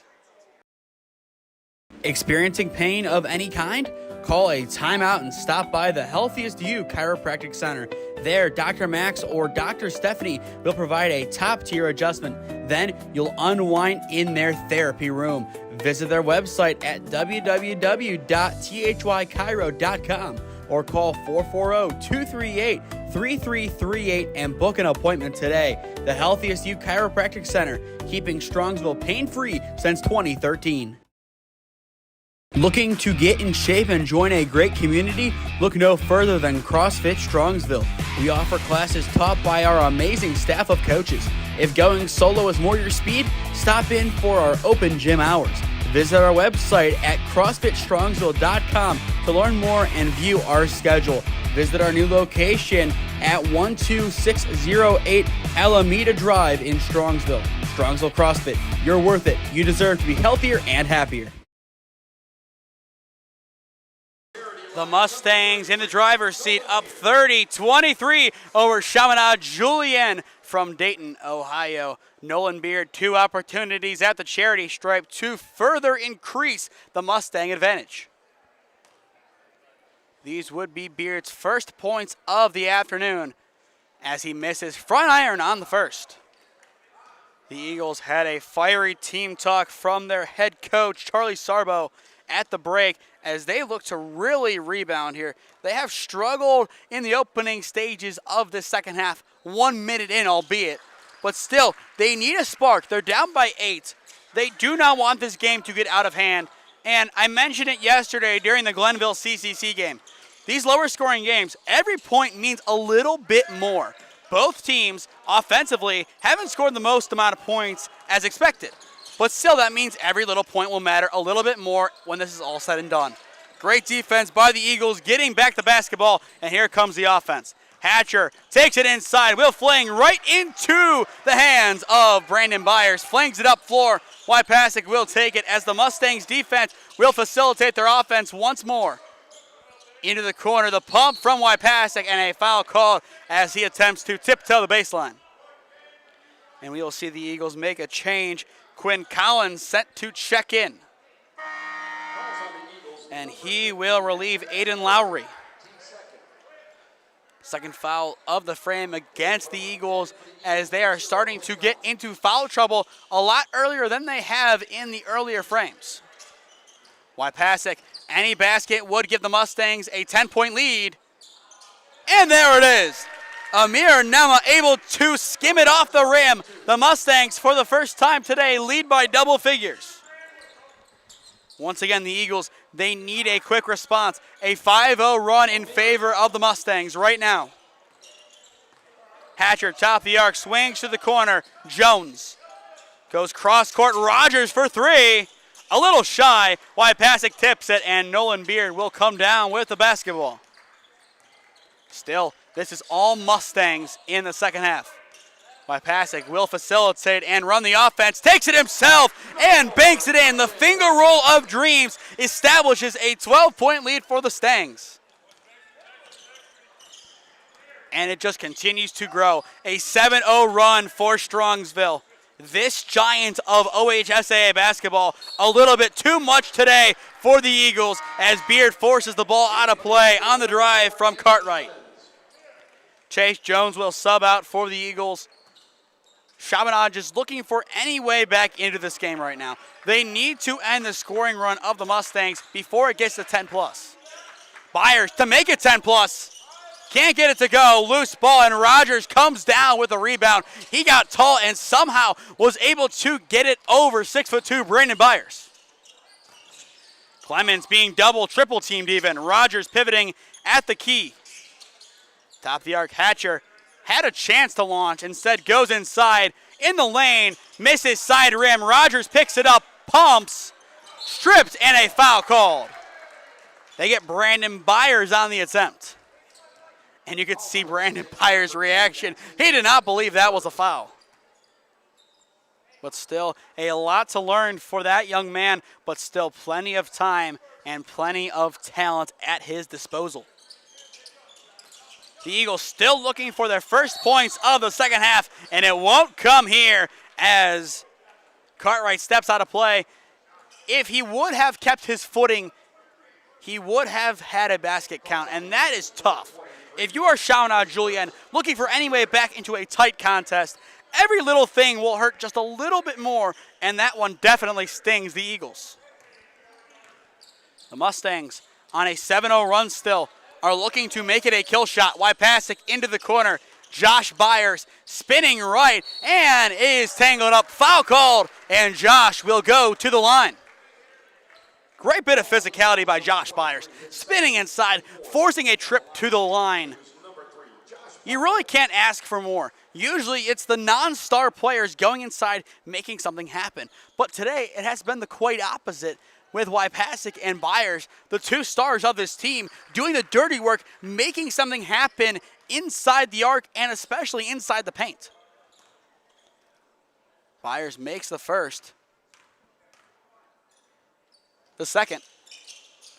Experiencing pain of any kind? Call a timeout and stop by the Healthiest You Chiropractic Center. There, Dr. Max or Dr. Stephanie will provide a top-tier adjustment. Then you'll unwind in their therapy room. Visit their website at www.thychiro.com or call 440-238-3338 and book an appointment today. The Healthiest You Chiropractic Center, keeping Strongsville pain-free since 2013. Looking to get in shape and join a great community? Look no further than CrossFit Strongsville. We offer classes taught by our amazing staff of coaches. If going solo is more your speed, stop in for our open gym hours. Visit our website at CrossFitStrongsville.com to learn more and view our schedule. Visit our new location at 12608 Alameda Drive in Strongsville. Strongsville CrossFit, you're worth it. You deserve to be healthier and happier. The Mustangs in the driver's seat, up 30-23 over Chaminade Julienne from Dayton, Ohio. Nolan Beard, 2 opportunities at the charity stripe to further increase the Mustang advantage. These would be Beard's first points of the afternoon as he misses front iron on the first. The Eagles had a fiery team talk from their head coach, Charlie Sarbo, at the break as they look to really rebound here. They have struggled in the opening stages of the second half, 1 minute in albeit, but still, they need a spark. They're down by 8. They do not want this game to get out of hand, and I mentioned it yesterday during the Glenville CCC game. These lower scoring games, every point means a little bit more. Both teams, offensively, haven't scored the most amount of points as expected. But still, that means every little point will matter a little bit more when this is all said and done. Great defense by the Eagles, getting back the basketball, and here comes the offense. Hatcher takes it inside. Will fling right into the hands of Brandon Byers. Flings it up floor. Wypassick will take it as the Mustangs defense will facilitate their offense once more. Into the corner, the pump from Wypassick, and a foul called as he attempts to tiptoe the baseline. And we will see the Eagles make a change. Quinn Collins sent to check in. And he will relieve Aiden Lowry. Second foul of the frame against the Eagles as they are starting to get into foul trouble a lot earlier than they have in the earlier frames. Wypassick, any basket would give the Mustangs a 10-point lead. And there it is. Amir Nema able to skim it off the rim. The Mustangs, for the first time today, lead by double figures. Once again, the Eagles, they need a quick response. A 5-0 run in favor of the Mustangs right now. Hatcher, top of the arc, swings to the corner. Jones goes cross-court. Rogers for three. A little shy. Wypassick tips it, and Nolan Beard will come down with the basketball. Still, this is all Mustangs in the second half. Wypassick will facilitate and run the offense, takes it himself and banks it in. The finger roll of dreams establishes a 12-point lead for the Stangs. And it just continues to grow. A 7-0 run for Strongsville. This giant of OHSAA basketball, a little bit too much today for the Eagles as Beard forces the ball out of play on the drive from Cartwright. Chase Jones will sub out for the Eagles. Chaminade just looking for any way back into this game right now. They need to end the scoring run of the Mustangs before it gets to 10+. Byers to make it 10+. Can't get it to go. Loose ball, and Rogers comes down with a rebound. He got tall and somehow was able to get it over 6'2" Brandon Byers. Clemens being double, triple teamed even. Rogers pivoting at the key. Top of the arc, Hatcher had a chance to launch, instead goes inside in the lane, misses side rim. Rogers picks it up, pumps, stripped, and a foul called. They get Brandon Byers on the attempt. And you could see Brandon Byers' reaction. He did not believe that was a foul. But still, a lot to learn for that young man, but still plenty of time and plenty of talent at his disposal. The Eagles still looking for their first points of the second half, and it won't come here as Cartwright steps out of play. If he would have kept his footing, he would have had a basket count, and that is tough. If you are Chaminade Julienne looking for any way back into a tight contest, every little thing will hurt just a little bit more, and that one definitely stings the Eagles. The Mustangs on a 7-0 run still are looking to make it a kill shot. Wypassick into the corner. Josh Byers spinning right and is tangled up. Foul called, and Josh will go to the line. Great bit of physicality by Josh Byers. Spinning inside, forcing a trip to the line. You really can't ask for more. Usually it's the non-star players going inside, making something happen. But today it has been the quite opposite, with Wypassick and Byers, the two stars of this team, doing the dirty work, making something happen inside the arc and especially inside the paint. Byers makes the first. The second.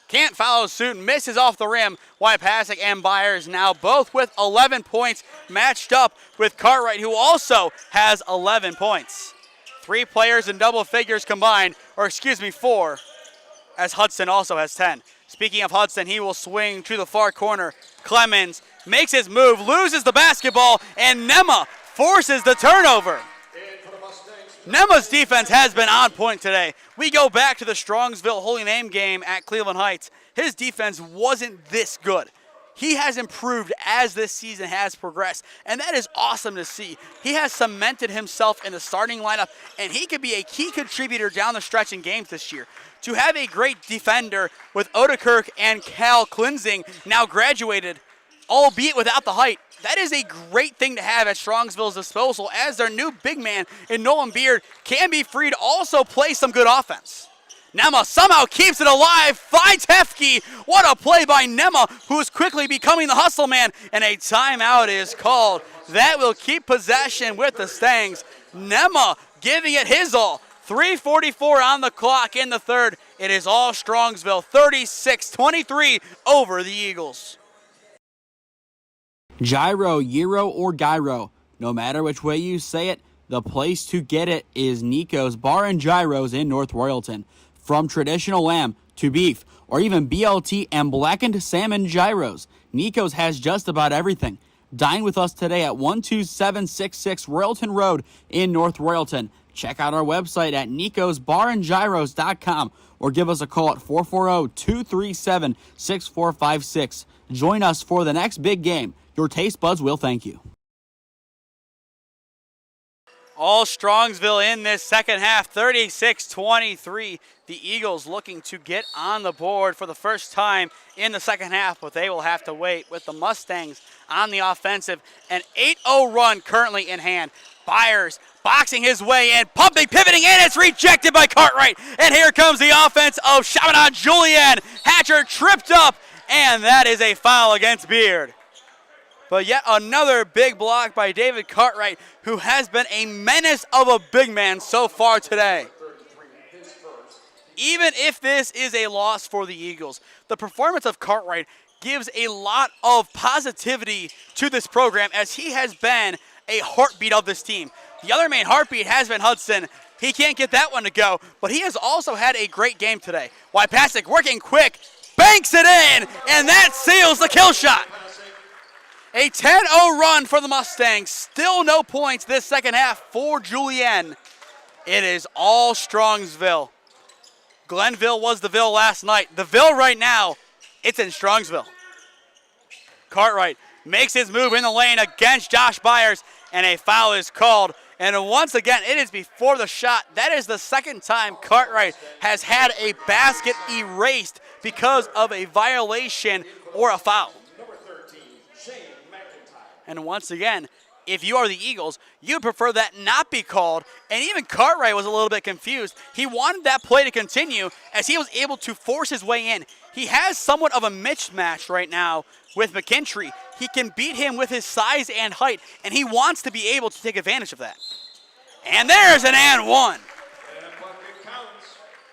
Can't follow suit, misses off the rim. Wypassick and Byers now both with 11 points, matched up with Cartwright, who also has 11 points. 3 players in double figures combined, or excuse me, 4, as Hudson also has 10. Speaking of Hudson, he will swing to the far corner. Clemens makes his move, loses the basketball, and Nema forces the turnover. Nema's defense has been on point today. We go back to the Strongsville Holy Name game at Cleveland Heights. His defense wasn't this good. He has improved as this season has progressed, and that is awesome to see. He has cemented himself in the starting lineup, and he could be a key contributor down the stretch in games this year. To have a great defender with Odekirk and Cal Klinzing now graduated, albeit without the height, that is a great thing to have at Strongsville's disposal, as their new big man in Nolan Beard can be free to also play some good offense. Nema somehow keeps it alive, finds Hefke. What a play by Nema, who is quickly becoming the hustle man, and a timeout is called. That will keep possession with the Stangs. Nema giving it his all. 3:44 on the clock in the third. It is all Strongsville, 36-23 over the Eagles. Gyro, Gyro, or Gyro, no matter which way you say it, the place to get it is Nico's Bar and Gyros in North Royalton. From traditional lamb to beef, or even BLT and blackened salmon gyros, Nico's has just about everything. Dine with us today at 12766 Royalton Road in North Royalton. Check out our website at nicosbarandgyros.com or give us a call at 440-237-6456. Join us for the next big game. Your taste buds will thank you. All Strongsville in this second half, 36-23. The Eagles looking to get on the board for the first time in the second half, but they will have to wait with the Mustangs on the offensive. An 8-0 run currently in hand. Byers boxing his way in, pumping, pivoting, and it's rejected by Cartwright. And here comes the offense of Chaminade Julienne. Hatcher tripped up, and that is a foul against Beard. But yet another big block by David Cartwright, who has been a menace of a big man so far today. Even if this is a loss for the Eagles, the performance of Cartwright gives a lot of positivity to this program, as he has been a heartbeat of this team. The other main heartbeat has been Hudson. He can't get that one to go, but he has also had a great game today. Wypasek working quick, banks it in, and that seals the kill shot. A 10-0 run for the Mustangs. Still no points this second half for Julienne. It is all Strongsville. Glenville was the Ville last night. The Ville right now, it's in Strongsville. Cartwright makes his move in the lane against Josh Byers, and a foul is called. And once again, it is before the shot. That is the second time Cartwright has had a basket erased because of a violation or a foul. And once again, if you are the Eagles, you'd prefer that not be called. And even Cartwright was a little bit confused. He wanted that play to continue as he was able to force his way in. He has somewhat of a mismatch right now with McKintry. He can beat him with his size and height, and he wants to be able to take advantage of that. And there's an and one.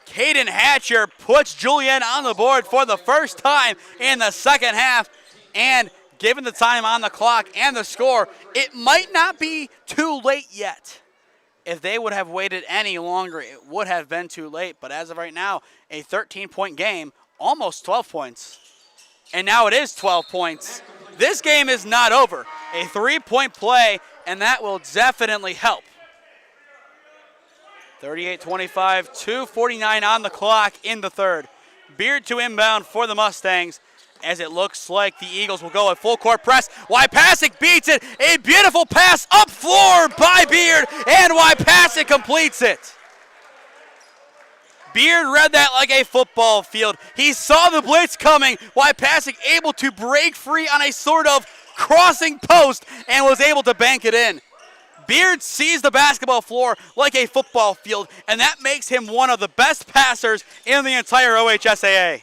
Caden Hatcher puts Julienne on the board for the first time in the second half, and given the time on the clock and the score, it might not be too late yet. If they would have waited any longer, it would have been too late. But as of right now, a 13-point game, almost 12 points. And now it is 12 points. This game is not over. A 3-point play, and that will definitely help. 38-25, 2:49 on the clock in the third. Beard to inbound for the Mustangs, as it looks like the Eagles will go at full court press. Wypasek beats it. A beautiful pass up floor by Beard, and Wypasek completes it. Beard read that like a football field. He saw the blitz coming. Wypasek able to break free on a sort of crossing post and was able to bank it in. Beard sees the basketball floor like a football field, and that makes him one of the best passers in the entire OHSAA.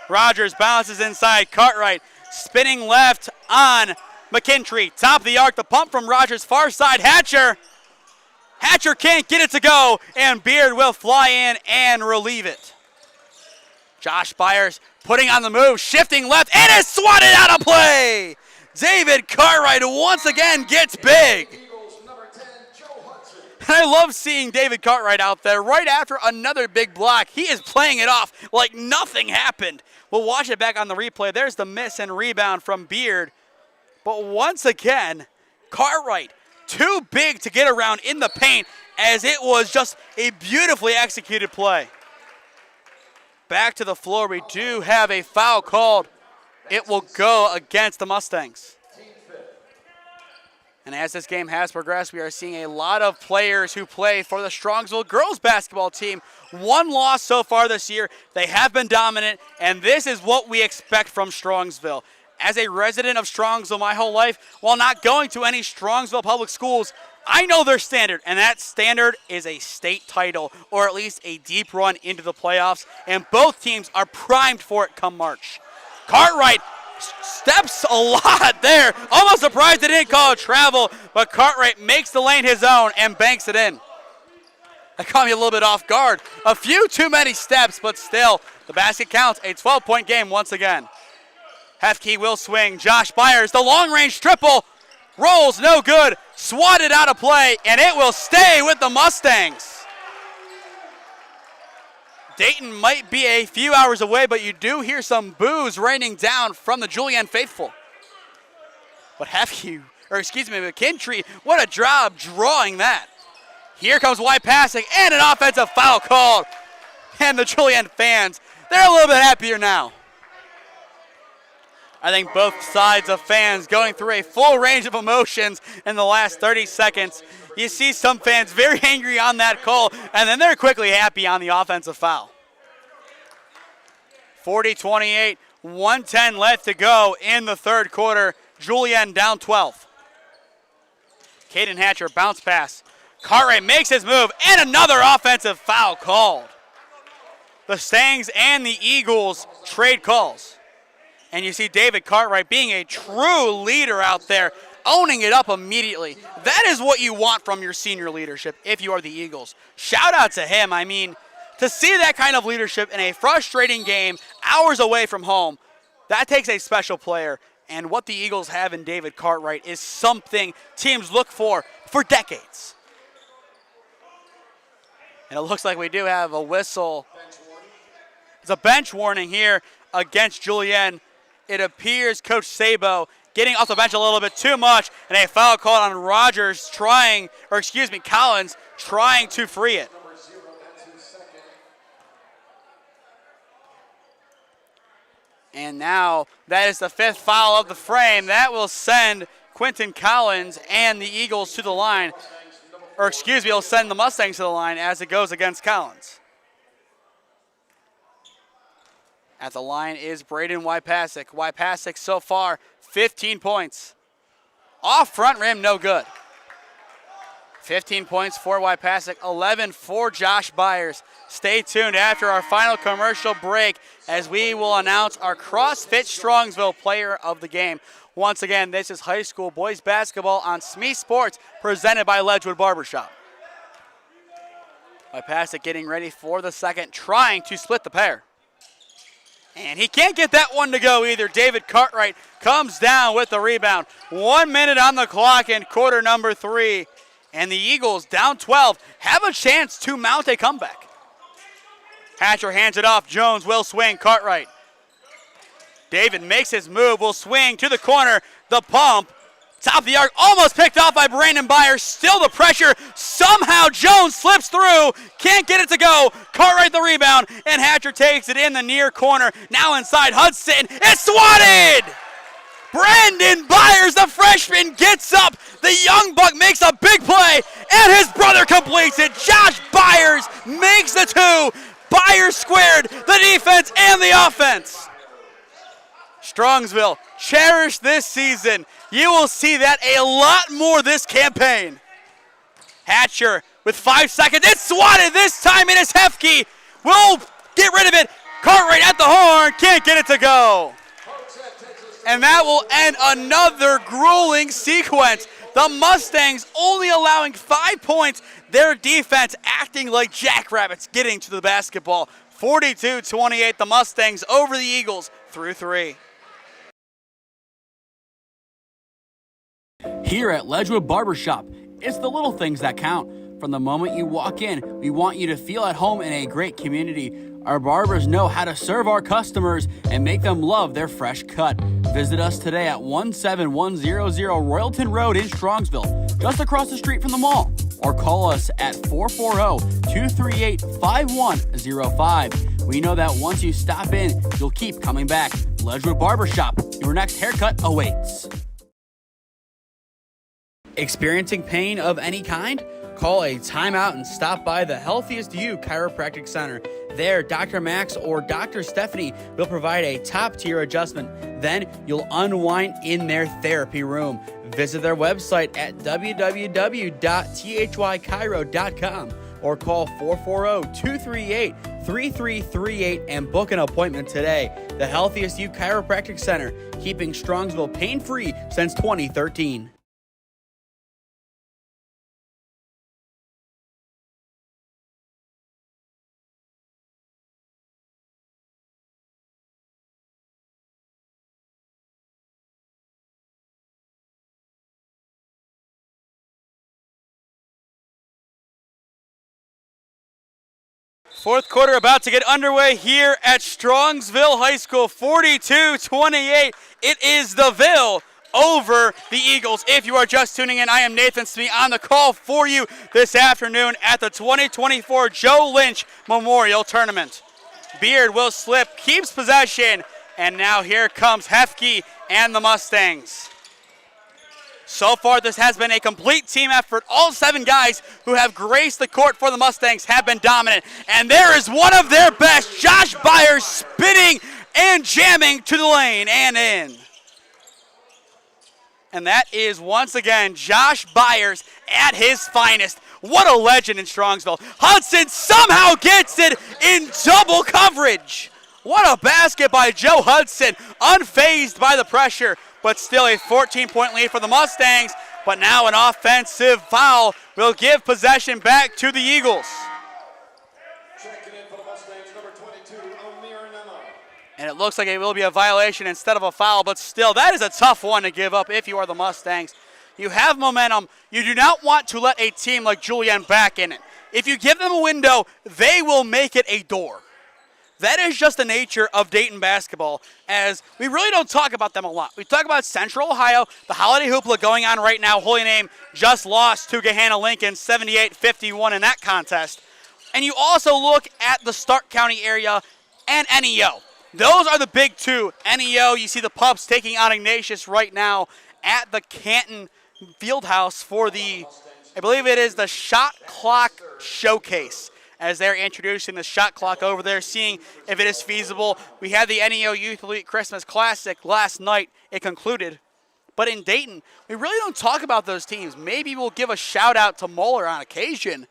Rogers bounces inside. Cartwright spinning left on McKintry. Top of the arc, the pump from Rogers, far side. Hatcher can't get it to go, and Beard will fly in and relieve it. Josh Byers putting on the move, shifting left, and is swatted out of play. David Cartwright once again gets big. And I love seeing David Cartwright out there right after another big block. He is playing it off like nothing happened. We'll watch it back on the replay. There's the miss and rebound from Beard. But once again, Cartwright too big to get around in the paint, as it was just a beautifully executed play. Back to the floor, we do have a foul called. It will go against the Mustangs. And as this game has progressed, we are seeing a lot of players who play for the Strongsville girls basketball team. One loss so far this year. They have been dominant, and this is what we expect from Strongsville. As a resident of Strongsville my whole life, while not going to any Strongsville public schools, I know their standard, and that standard is a state title, or at least a deep run into the playoffs, and both teams are primed for it come March. Cartwright steps a lot there. Almost surprised they didn't call it travel, but Cartwright makes the lane his own and banks it in. That caught me a little bit off guard. A few too many steps, but still, the basket counts. A 12-point game once again. Hefke will swing. Josh Byers, the long-range triple. Rolls, no good. Swatted out of play, and it will stay with the Mustangs. Dayton might be a few hours away, but you do hear some boos raining down from the Julienne faithful. But McKintrey, what a job drawing that. Here comes wide passing and an offensive foul called. And the Julienne fans, they're a little bit happier now. I think both sides of fans going through a full range of emotions in the last 30 seconds. You see some fans very angry on that call, and then they're quickly happy on the offensive foul. 40-28, 1:10 left to go in the third quarter. Julienne down 12. Caden Hatcher bounce pass. Cartwright makes his move, and another offensive foul called. The Stangs and the Eagles trade calls. And you see David Cartwright being a true leader out there, owning it up immediately. That is what you want from your senior leadership if you are the Eagles. Shout out to him. I mean, to see that kind of leadership in a frustrating game, hours away from home, that takes a special player. And what the Eagles have in David Cartwright is something teams look for decades. And it looks like we do have a whistle. It's a bench warning here against Julienne. It appears Coach Sabo getting off the bench a little bit too much, and a foul called on Collins trying to free it. And now that is the fifth foul of the frame. That will send Quentin Collins and the Eagles to the line. It'll send the Mustangs to the line as it goes against Collins. At the line is Braden Wypasek. Wypasek so far, 15 points. Off front rim, no good. 15 points for Wypasek, 11 for Josh Byers. Stay tuned after our final commercial break as we will announce our CrossFit Strongsville Player of the Game. Once again, this is high school boys basketball on SmeeSports, presented by Ledgewood Barbershop. Wypasek getting ready for the second, trying to split the pair. And he can't get that one to go either. David Cartwright comes down with the rebound. 1 minute on the clock in quarter number 3. And the Eagles, down 12, have a chance to mount a comeback. Hatcher hands it off. Jones will swing. Cartwright. David makes his move, will swing to the corner. The pump. Top of the arc, almost picked off by Brandon Byers. Still the pressure. Somehow Jones slips through. Can't get it to go. Cartwright the rebound, and Hatcher takes it in the near corner. Now inside Hudson. It's swatted! Brandon Byers, the freshman, gets up. The young buck makes a big play, and his brother completes it. Josh Byers makes the two. Byers squared the defense and the offense. Strongsville, cherish this season. You will see that a lot more this campaign. Hatcher with 5 seconds. It's swatted. This time it is Hefke. Will get rid of it. Cartwright at the horn. Can't get it to go. And that will end another grueling sequence. The Mustangs only allowing 5 points. Their defense acting like jackrabbits getting to the basketball. 42-28, the Mustangs over the Eagles through 3. Here at Ledgewood Barbershop, it's the little things that count. From the moment you walk in, we want you to feel at home in a great community. Our barbers know how to serve our customers and make them love their fresh cut. Visit us today at 17100 Royalton Road in Strongsville, just across the street from the mall. Or call us at 440-238-5105. We know that once you stop in, you'll keep coming back. Ledgewood Barbershop, your next haircut awaits. Experiencing pain of any kind? Call a timeout and stop by the Healthiest You Chiropractic Center. There, Dr. Max or Dr. Stephanie will provide a top-tier adjustment. Then you'll unwind in their therapy room. Visit their website at www.thycairo.com or call 440-238-3338 and book an appointment today. The Healthiest You Chiropractic Center, keeping Strongsville pain-free since 2013. Fourth quarter about to get underway here at Strongsville High School, 42-28. It is the Ville over the Eagles. If you are just tuning in, I am Nathan Smee on the call for you this afternoon at the 2024 Joe Lynch Memorial Tournament. Beard will slip, keeps possession, and now here comes Hefke and the Mustangs. So far, this has been a complete team effort. All 7 guys who have graced the court for the Mustangs have been dominant. And there is one of their best, Josh Byers, spinning and jamming to the lane and in. And that is, once again, Josh Byers at his finest. What a legend in Strongsville. Hudson somehow gets it in double coverage. What a basket by Joe Hudson, unfazed by the pressure. But still a 14-point lead for the Mustangs. But now an offensive foul will give possession back to the Eagles. Checking in for the Mustangs, number 22, Amir Nama. And it looks like it will be a violation instead of a foul, but still, that is a tough one to give up if you are the Mustangs. You have momentum. You do not want to let a team like Julienne back in it. If you give them a window, they will make it a door. That is just the nature of Dayton basketball, as we really don't talk about them a lot. We talk about Central Ohio, the Holiday Hoopla going on right now. Holy Name just lost to Gahanna Lincoln 78-51 in that contest. And you also look at the Stark County area and NEO. Those are the big two. NEO, you see the Pups taking on Ignatius right now at the Canton Fieldhouse for the, I believe it is the Shot Clock Showcase, as they're introducing the shot clock over there, seeing if it is feasible. We had the NEO Youth Elite Christmas Classic last night. It concluded. But in Dayton, we really don't talk about those teams. Maybe we'll give a shout out to Moeller on occasion,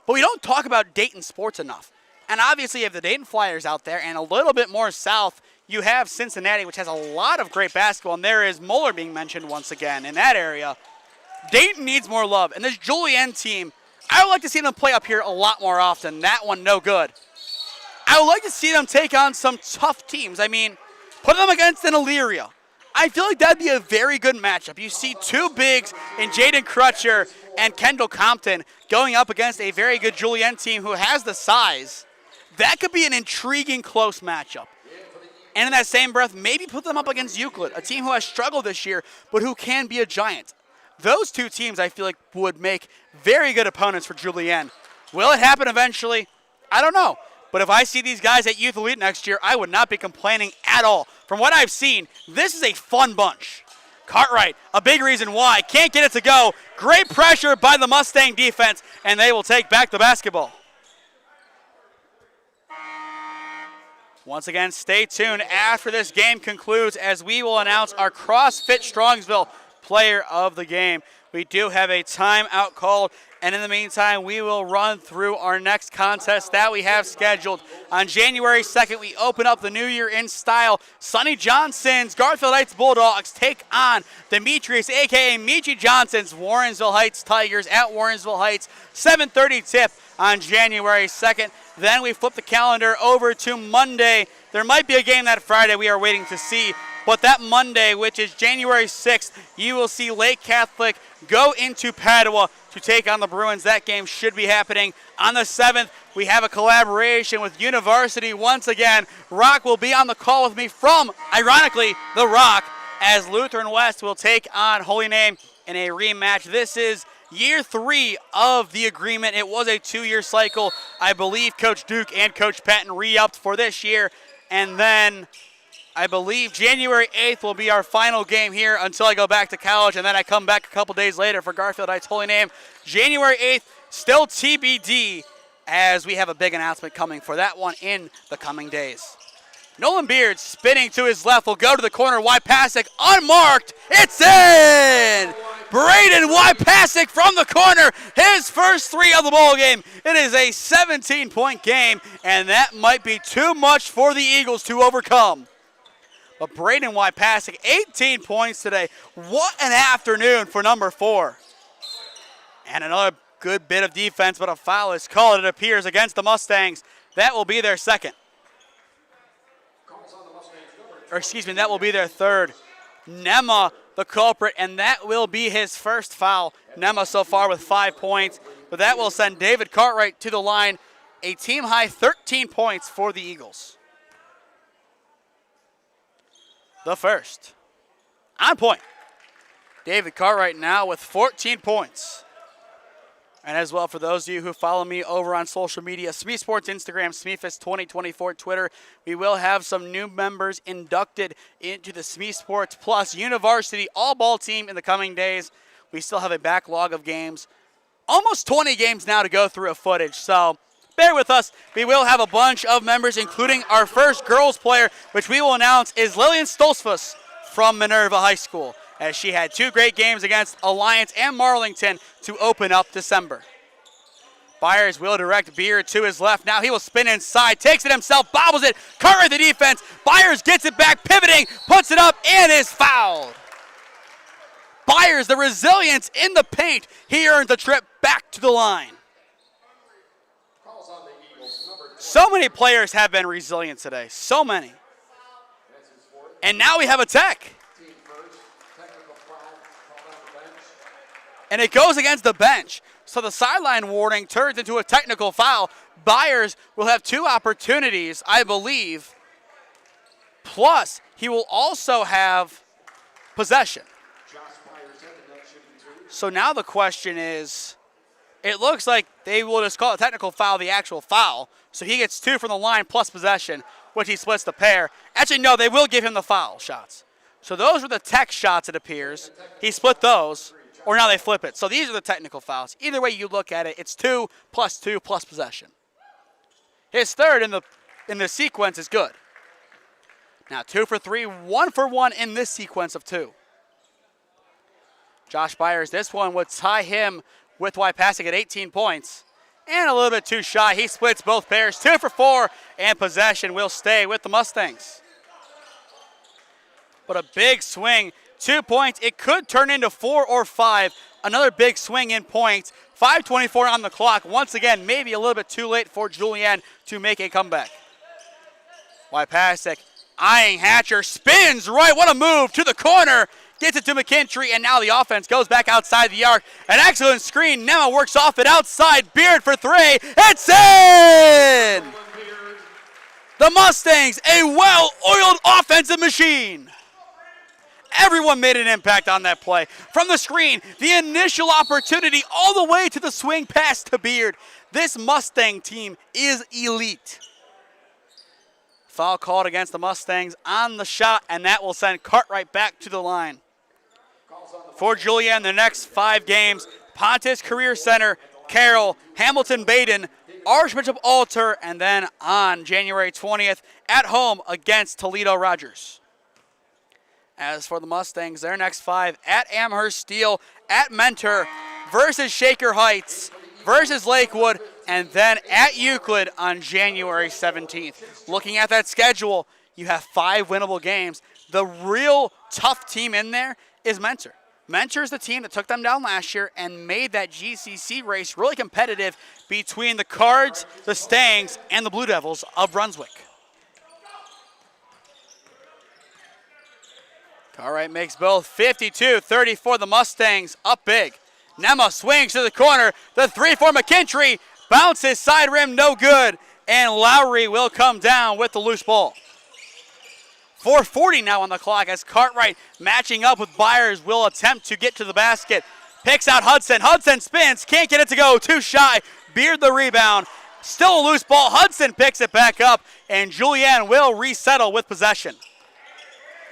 but we don't talk about Dayton sports enough. And obviously, you have the Dayton Flyers out there, and a little bit more south, you have Cincinnati, which has a lot of great basketball, and there is Moeller being mentioned once again in that area. Dayton needs more love, and this Julienne team, I would like to see them play up here a lot more often. That one, no good. I would like to see them take on some tough teams. I mean, put them against an Elyria. I feel like that'd be a very good matchup. You see 2 bigs in Jaden Crutcher and Kendall Compton going up against a very good Julienne team who has the size. That could be an intriguing close matchup. And in that same breath, maybe put them up against Euclid, a team who has struggled this year, but who can be a giant. Those 2 teams, I feel like, would make very good opponents for Julienne. Will it happen eventually? I don't know. But if I see these guys at Youth Elite next year, I would not be complaining at all. From what I've seen, this is a fun bunch. Cartwright, a big reason why. Can't get it to go. Great pressure by the Mustang defense, and they will take back the basketball. Once again, stay tuned after this game concludes, as we will announce our CrossFit Strongsville Player of the Game. We do have a timeout called, and in the meantime, we will run through our next contest that we have scheduled. On January 2nd, we open up the new year in style. Sonny Johnson's Garfield Heights Bulldogs take on Demetrius, a.k.a. Michi Johnson's Warrensville Heights Tigers at Warrensville Heights. 7:30 tip on January 2nd. Then we flip the calendar over to Monday. There might be a game that Friday. We are waiting to see. But that Monday, which is January 6th, you will see Lake Catholic go into Padua to take on the Bruins. That game should be happening on the 7th. We have a collaboration with University once again. Rock will be on the call with me from, ironically, the Rock, as Lutheran West will take on Holy Name in a rematch. This is year 3 of the agreement. It was a 2-year cycle. I believe Coach Duke and Coach Patton re-upped for this year. And then I believe January 8th will be our final game here until I go back to college, and then I come back a couple days later for Garfield Heights Holy Name. January 8th, still TBD, as we have a big announcement coming for that one in the coming days. Nolan Beard spinning to his left will go to the corner. Wypasic unmarked. It's in! Braden Wypasic from the corner. His first three of the ball game. It is a 17-point game, and that might be too much for the Eagles to overcome. But Braden Wypasic, 18 points today. What an afternoon for number 4. And another good bit of defense, but a foul is called, it appears, against the Mustangs. That will be their second. Or excuse me, that will be their third. Nema, the culprit, and that will be his first foul. Nema so far with 5 points, but that will send David Cartwright to the line. A team-high 13 points for the Eagles. The first. On point. David Cartwright now with 14 points. And as well, for those of you who follow me over on social media, SmeeSports Instagram, SmeeFest2024 Twitter, we will have some new members inducted into the SmeeSports Plus University All-Ball team in the coming days. We still have a backlog of games. Almost 20 games now to go through of footage, so bear with us. We will have a bunch of members, including our first girls player, which we will announce is Lillian Stolzfus from Minerva High School, as she had 2 great games against Alliance and Marlington to open up December. Byers will direct Beard to his left. Now he will spin inside, takes it himself, bobbles it, Cartwright the defense. Byers gets it back, pivoting, puts it up, and is fouled. Byers, the resilience in the paint. He earned the trip back to the line. So many players have been resilient today, so many. And now we have a tech. And it goes against the bench. So the sideline warning turns into a technical foul. Byers will have 2 opportunities, I believe. Plus, he will also have possession. So now the question is, it looks like they will just call a technical foul the actual foul. So he gets 2 from the line plus possession, which he splits the pair. Actually, no, they will give him the foul shots. So those were the tech shots, it appears. He split those. Or now they flip it. So these are the technical fouls. Either way you look at it, it's 2 plus 2 plus possession. His third in the sequence is good. Now 2 for 3, 1 for 1 in this sequence of 2. Josh Byers, this one would tie him with Wypasic at 18 points. And a little bit too shy. He splits both pairs, 2 for 4, and possession will stay with the Mustangs. But a big swing. 2 points. It could turn into 4 or 5. Another big swing in points. 5:24 on the clock. Once again, maybe a little bit too late for Julienne to make a comeback. Wypasic eyeing Hatcher. Spins right. What a move to the corner. Gets it to McKintry, and now the offense goes back outside the arc. An excellent screen. Nema works off it outside. Beard for 3. It's in! The Mustangs, a well-oiled offensive machine. Everyone made an impact on that play. From the screen, the initial opportunity all the way to the swing pass to Beard. This Mustang team is elite. Foul called against the Mustangs on the shot, and that will send Cartwright back to the line. For Julienne, the next 5 games, Pontus Career Center, Carroll, Hamilton Baden, Archbishop Alter, and then on January 20th, at home against Toledo Rogers. As for the Mustangs, their next 5 at Amherst Steel, at Mentor, versus Shaker Heights, versus Lakewood, and then at Euclid on January 17th. Looking at that schedule, you have 5 winnable games. The real tough team in there is Mentor. Mentor is the team that took them down last year and made that GCC race really competitive between the Cards, the Stangs, and the Blue Devils of Brunswick. Cartwright makes both. 52-34, the Mustangs up big. Nema swings to the corner. The 3 for McKintry. Bounces side rim, no good. And Lowry will come down with the loose ball. 4:40 now on the clock as Cartwright matching up with Byers will attempt to get to the basket. Picks out Hudson. Hudson spins. Can't get it to go. Too shy. Beard the rebound. Still a loose ball. Hudson picks it back up. And Julienne will resettle with possession.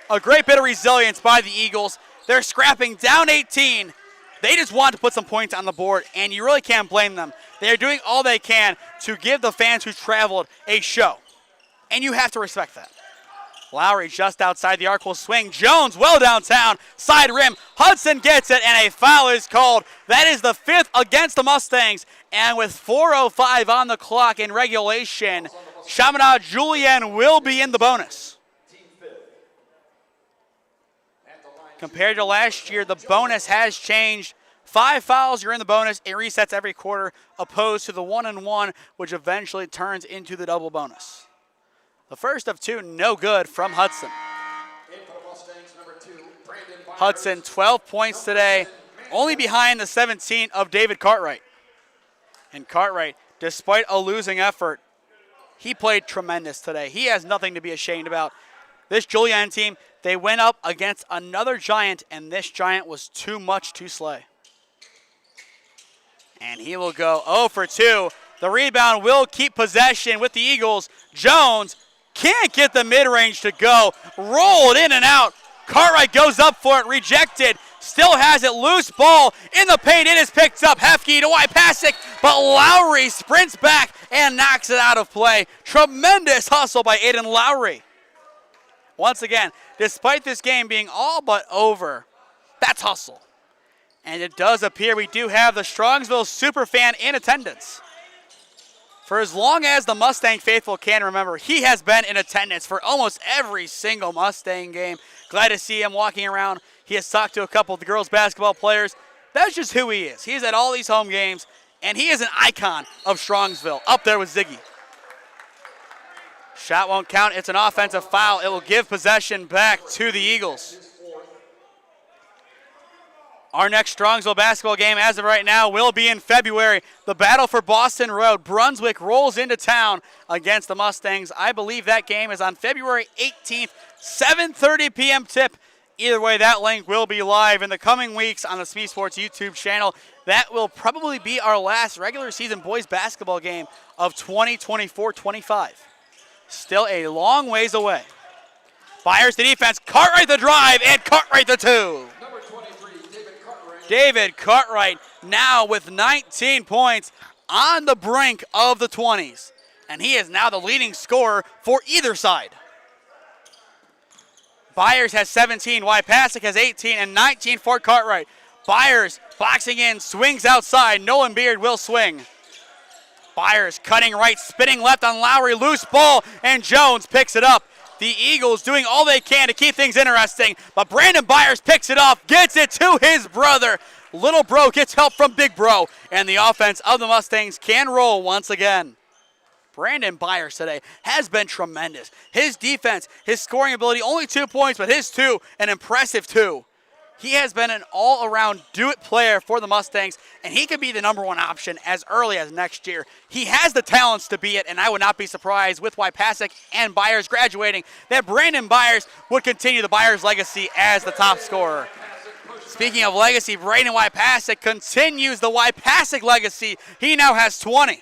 A great bit of resilience by the Eagles. They're scrapping down 18. They just want to put some points on the board, and you really can't blame them. They are doing all they can to give the fans who traveled a show, and you have to respect that. Lowry just outside the arc will swing. Jones well downtown, side rim. Hudson gets it, and a foul is called. That is the 5th against the Mustangs. And with 4:05 on the clock in regulation, Chaminade Julienne will be in the bonus. Compared to last year, the bonus has changed. 5 fouls, you're in the bonus. It resets every quarter, opposed to the 1-and-1, which eventually turns into the double bonus. The first of 2, no good from Hudson. Hudson, 12 points today, only behind the 17 of David Cartwright. And Cartwright, despite a losing effort, he played tremendous today. He has nothing to be ashamed about. This Julienne team, they went up against another giant, and this giant was too much to slay. And he will go 0 for 2. The rebound will keep possession with the Eagles. Jones can't get the mid-range to go. Rolled in and out. Cartwright goes up for it, rejected. Still has it, loose ball in the paint. It is picked up. Hefke to Wypasic, but Lowry sprints back and knocks it out of play. Tremendous hustle by Aiden Lowry. Once again, despite this game being all but over, that's hustle. And it does appear we do have the Strongsville Superfan in attendance. For as long as the Mustang faithful can remember, he has been in attendance for almost every single Mustang game. Glad to see him walking around. He has talked to a couple of the girls' basketball players. That's just who he is. He's at all these home games, and he is an icon of Strongsville, up there with Ziggy. Shot won't count. It's an offensive foul. It will give possession back to the Eagles. Our next Strongsville basketball game as of right now will be in February. The battle for Boston Road. Brunswick rolls into town against the Mustangs. I believe that game is on February 18th, 7:30 p.m. tip. Either way, that link will be live in the coming weeks on the SmeeSports YouTube channel. That will probably be our last regular season boys basketball game of 2024-25. Still a long ways away. Byers the defense, Cartwright the drive, and Cartwright the 2. Number 23, David Cartwright. David Cartwright now with 19 points on the brink of the 20s. And he is now the leading scorer for either side. Byers has 17, Wypasic has 18, and 19 for Cartwright. Byers boxing in, swings outside. Nolan Beard will swing. Byers cutting right, spinning left on Lowry, loose ball, and Jones picks it up. The Eagles doing all they can to keep things interesting, but Brandon Byers picks it up, gets it to his brother. Little bro gets help from big bro, and the offense of the Mustangs can roll once again. Brandon Byers today has been tremendous. His defense, his scoring ability, only 2 points, but his 2, an impressive 2. He has been an all-around do-it player for the Mustangs, and he could be the number 1 option as early as next year. He has the talents to be it, and I would not be surprised with Wypasic and Byers graduating that Brandon Byers would continue the Byers legacy as the top scorer. Speaking of legacy, Brandon Wypasic continues the Wypasic legacy. He now has 20.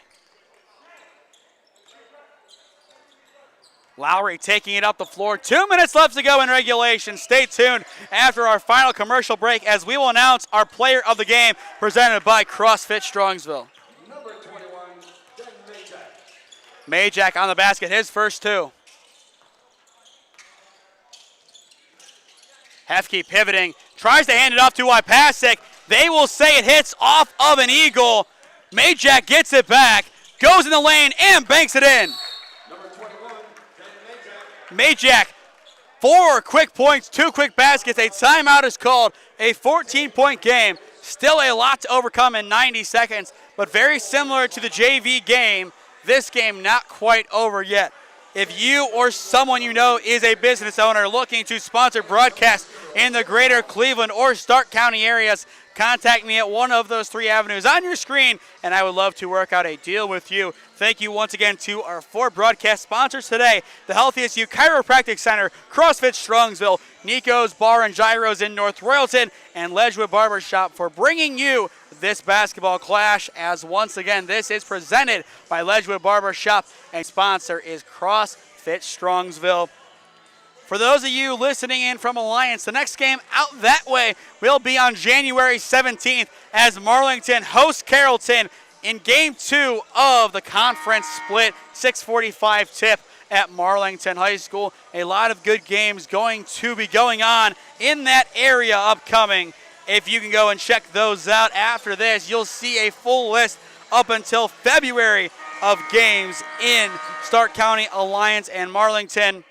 Lowry taking it up the floor. 2 minutes left to go in regulation. Stay tuned after our final commercial break as we will announce our player of the game presented by CrossFit Strongsville. Number 21, Ben Majak. Majak on the basket, his first 2. Hefke pivoting, tries to hand it off to Wypasic. They will say it hits off of an Eagle. Majak gets it back, goes in the lane, and banks it in. Majak, 4 quick points, 2 quick baskets. A timeout is called. A 14-point game. Still a lot to overcome in 90 seconds, but very similar to the JV game, this game not quite over yet. If you or someone you know is a business owner looking to sponsor broadcasts in the greater Cleveland or Stark County areas, contact me at one of those 3 avenues on your screen, and I would love to work out a deal with you. Thank you once again to our 4 broadcast sponsors today, the Healthiest You Chiropractic Center, CrossFit Strongsville, Nico's Bar and Gyros in North Royalton, and Ledgewood Barbershop for bringing you this basketball clash, as once again this is presented by Ledgewood Barbershop, and sponsor is CrossFit Strongsville. For those of you listening in from Alliance, the next game out that way will be on January 17th as Marlington hosts Carrollton in Game 2 of the conference split, 6:45 tip. at Marlington High School. A lot of good games going to be going on in that area upcoming. If you can go and check those out after this, you'll see a full list up until February of games in Stark County, Alliance, and Marlington.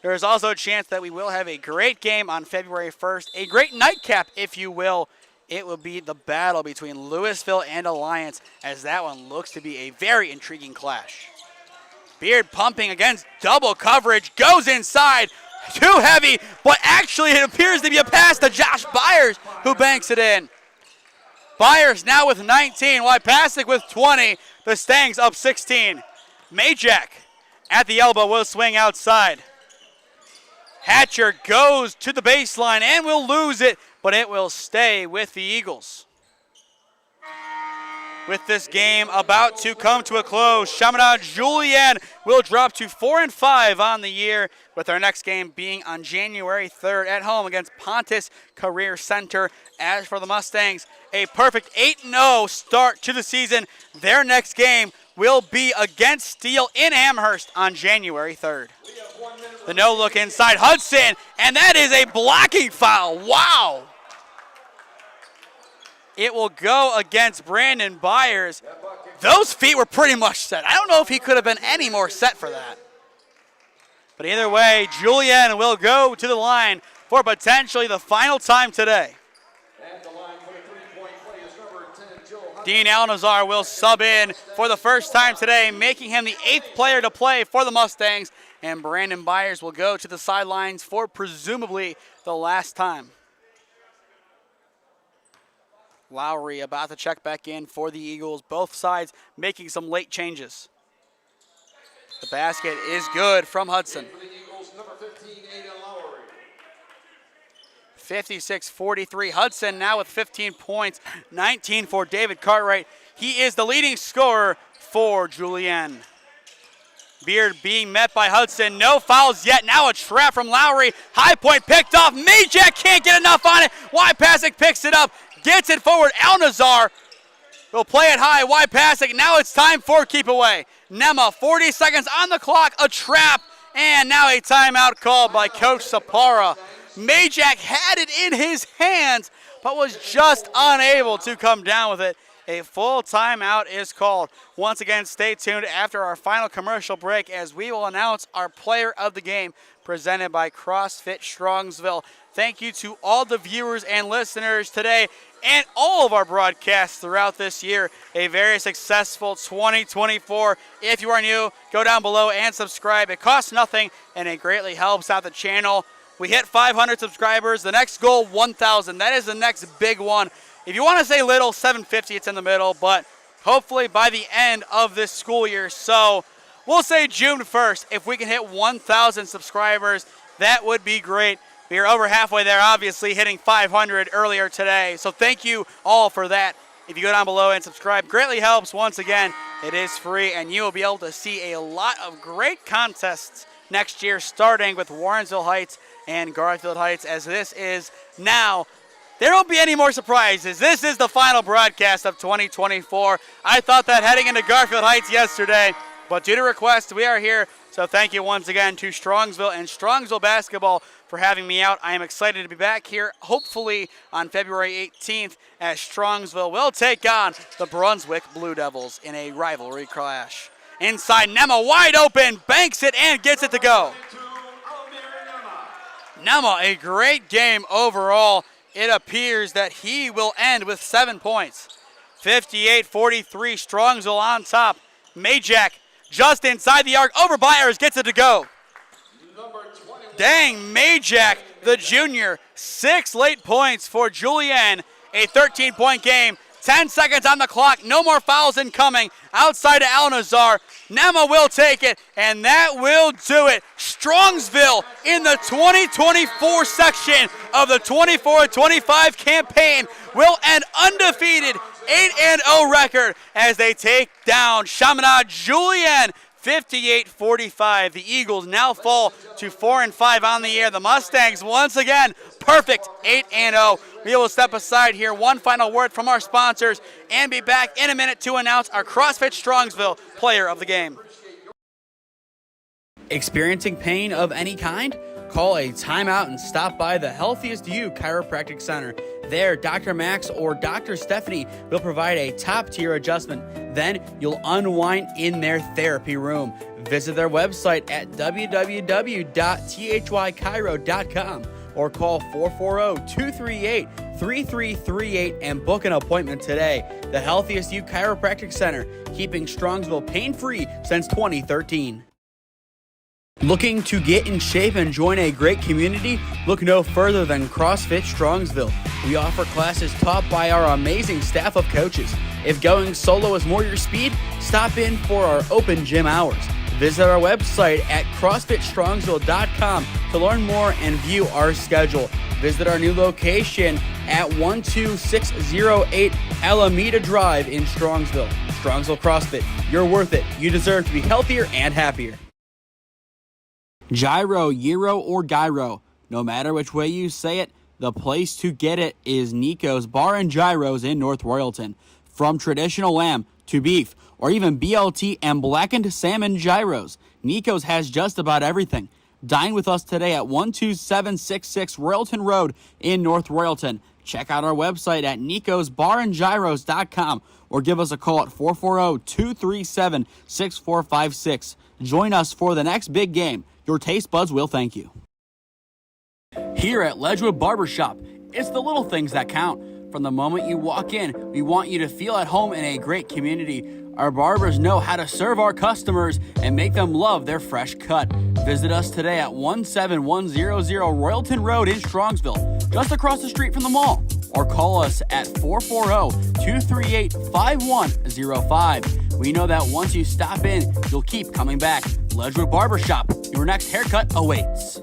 There is also a chance that we will have a great game on February 1st, a great nightcap, if you will. It will be the battle between Louisville and Alliance, as that one looks to be a very intriguing clash. Beard pumping against double coverage, goes inside, too heavy, but actually it appears to be a pass to Josh Byers, who banks it in. Byers now with 19, Wypasek with 20. The Stangs up 16. Majak at the elbow will swing outside. Hatcher goes to the baseline and will lose it, but it will stay with the Eagles. With this game about to come to a close, Chaminade Julienne will drop to 4-5 on the year, with our next game being on January 3rd at home against Pontus Career Center. As for the Mustangs, a perfect 8-0 start to the season. Their next game will be against Steele in Amherst on January 3rd. The no-look inside Hudson, and that is a blocking foul. Wow! It will go against Brandon Byers. Those feet were pretty much set. I don't know if he could have been any more set for that. But either way, Julienne will go to the line for potentially the final time today. Dean Alnazar will sub in for the first time today, making him the 8th player to play for the Mustangs. And Brandon Byers will go to the sidelines for presumably the last time. Lowry about to check back in for the Eagles. Both sides making some late changes. The basket is good from Hudson. 56-43. Hudson now with 15 points, 19 for David Cartwright. He is the leading scorer for Julienne. Beard being met by Hudson. No fouls yet. Now a trap from Lowry. High point picked off. Majak can't get enough on it. Wypasek picks it up. Gets it forward. Alnazar will play it high. Wypasek. Now it's time for keep away. Nema, 40 seconds on the clock. A trap. And now a timeout called by Coach Sapara. Majak had it in his hands, but was just unable to come down with it. A full timeout is called. Once again, stay tuned after our final commercial break as we will announce our player of the game presented by CrossFit Strongsville. Thank you to all the viewers and listeners today and all of our broadcasts throughout this year. A very successful 2024. If you are new, go down below and subscribe. It costs nothing and it greatly helps out the channel. We hit 500 subscribers. The next goal, 1,000. That is the next big one. If you want to say little, 750, it's in the middle, but hopefully by the end of this school year. So we'll say June 1st. If we can hit 1,000 subscribers, that would be great. We are over halfway there, obviously, hitting 500 earlier today. So thank you all for that. If you go down below and subscribe, greatly helps. Once again, it is free, and you will be able to see a lot of great contests next year, starting with Warrensville Heights and Garfield Heights, as this is now. There won't be any more surprises. This is the final broadcast of 2024. I thought that heading into Garfield Heights yesterday, but due to request, we are here. So thank you once again to Strongsville and Strongsville Basketball for having me out. I am excited to be back here, hopefully on February 18th, as Strongsville will take on the Brunswick Blue Devils in a rivalry clash. Inside, Nema wide open, banks it and gets it to go. Nema, a great game overall. It appears that he will end with 7 points. 58-43, Strongsville on top. Majak just inside the arc, over Byers, gets it to go. Dang, Majak, the junior, 6 late points for Julienne. A 13-point game. 10 seconds on the clock. No more fouls incoming. Outside to Alnazar. Nema will take it, and that will do it. Strongsville in the 2024 section of the 24-25 campaign will end undefeated, 8-0 record as they take down Chaminade Julienne 58-45. The Eagles now fall to 4-5 on the year. The Mustangs once again perfect 8-0. We will step aside here. One final word from our sponsors and be back in a minute to announce our CrossFit Strongsville player of the game. Experiencing pain of any kind? Call a timeout and stop by the Healthiest You Chiropractic Center. There, Dr. Max or Dr. Stephanie will provide a top-tier adjustment. Then you'll unwind in their therapy room. Visit their website at www.thychiro.com or call 440-238-3338 and book an appointment today. The Healthiest You Chiropractic Center, keeping Strongsville pain-free since 2013. Looking to get in shape and join a great community? Look no further than CrossFit Strongsville. We offer classes taught by our amazing staff of coaches. If going solo is more your speed, stop in for our open gym hours. Visit our website at CrossFitStrongsville.com to learn more and view our schedule. Visit our new location at 12608 Alameda Drive in Strongsville. Strongsville CrossFit, you're worth it. You deserve to be healthier and happier. Gyro, Gyro, or Gyro. No matter which way you say it, the place to get it is Nico's Bar and Gyros in North Royalton. From traditional lamb to beef, or even BLT and blackened salmon gyros, Nico's has just about everything. Dine with us today at 12766 Royalton Road in North Royalton. Check out our website at nicosbarandgyros.com or give us a call at 440-237-6456. Join us for the next big game. Your taste buds will thank you. Here at Ledgewood Barbershop, it's the little things that count. From the moment you walk in, we want you to feel at home in a great community. Our barbers know how to serve our customers and make them love their fresh cut. Visit us today at 17100 Royalton Road in Strongsville, just across the street from the mall. Or call us at 440-238-5105. We know that once you stop in, you'll keep coming back. Ledgewood Barbershop, your next haircut awaits.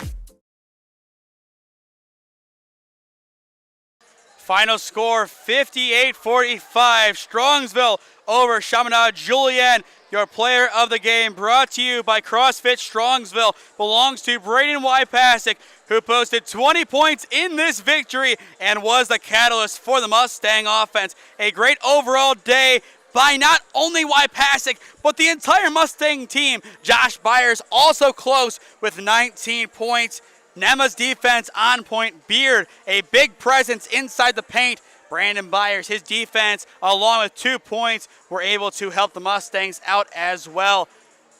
Final score 58-45. Strongsville over Chaminade Julienne. Your player of the game, brought to you by CrossFit Strongsville, belongs to Braden Wypasick, who posted 20 points in this victory and was the catalyst for the Mustang offense. A great overall day by not only Wypasick, but the entire Mustang team. Josh Byers also close with 19 points. Nema's defense on point. Beard, a big presence inside the paint. Brandon Byers, his defense, along with 2 points, were able to help the Mustangs out as well.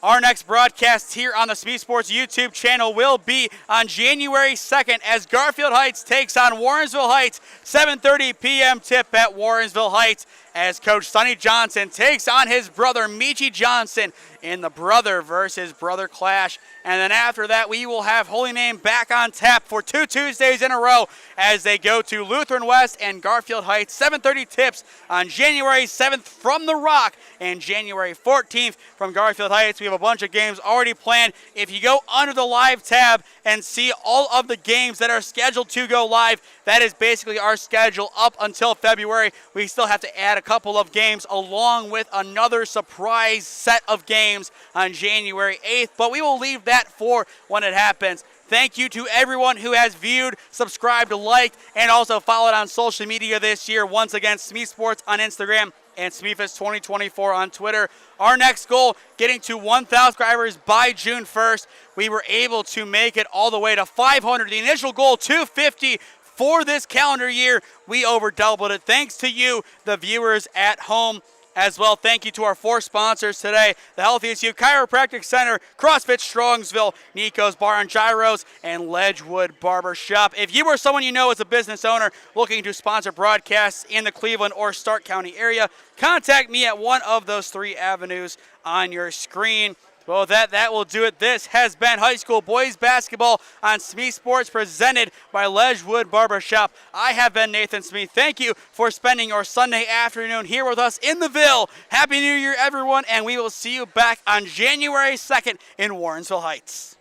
Our next broadcast here on the SmeeSports YouTube channel will be on January 2nd as Garfield Heights takes on Warrensville Heights. 7:30 p.m. tip at Warrensville Heights as Coach Sonny Johnson takes on his brother Michi Johnson in the brother versus brother clash. And then after that, we will have Holy Name back on tap for 2 Tuesdays in a row as they go to Lutheran West and Garfield Heights. 7:30 tips on January 7th from The Rock and January 14th from Garfield Heights. We have a bunch of games already planned. If you go under the live tab and see all of the games that are scheduled to go live, that is basically our schedule up until February. We still have to add a couple of games along with another surprise set of games on January 8th, but we will leave that for when it happens. Thank you to everyone who has viewed, subscribed, liked, and also followed on social media this year. Once again, SmeeSports on Instagram and SmeeFest 2024 on Twitter. Our next goal, getting to 1,000 subscribers by June 1st. We were able to make it all the way to 500. The initial goal, 250 for this calendar year. We over doubled it. Thanks to you, the viewers at home as well. Thank you to our 4 sponsors today: the Healthiest You Chiropractic Center, CrossFit Strongsville, Nico's Bar and Gyros, and Ledgewood Barbershop. If you or someone you know is a business owner looking to sponsor broadcasts in the Cleveland or Stark County area, contact me at one of those 3 avenues on your screen. Well, that will do it. This has been high school boys basketball on SmeeSports, presented by Ledgewood Barbershop. I have been Nathan Smee. Thank you for spending your Sunday afternoon here with us in the Ville. Happy New Year, everyone, and we will see you back on January 2nd in Warrensville Heights.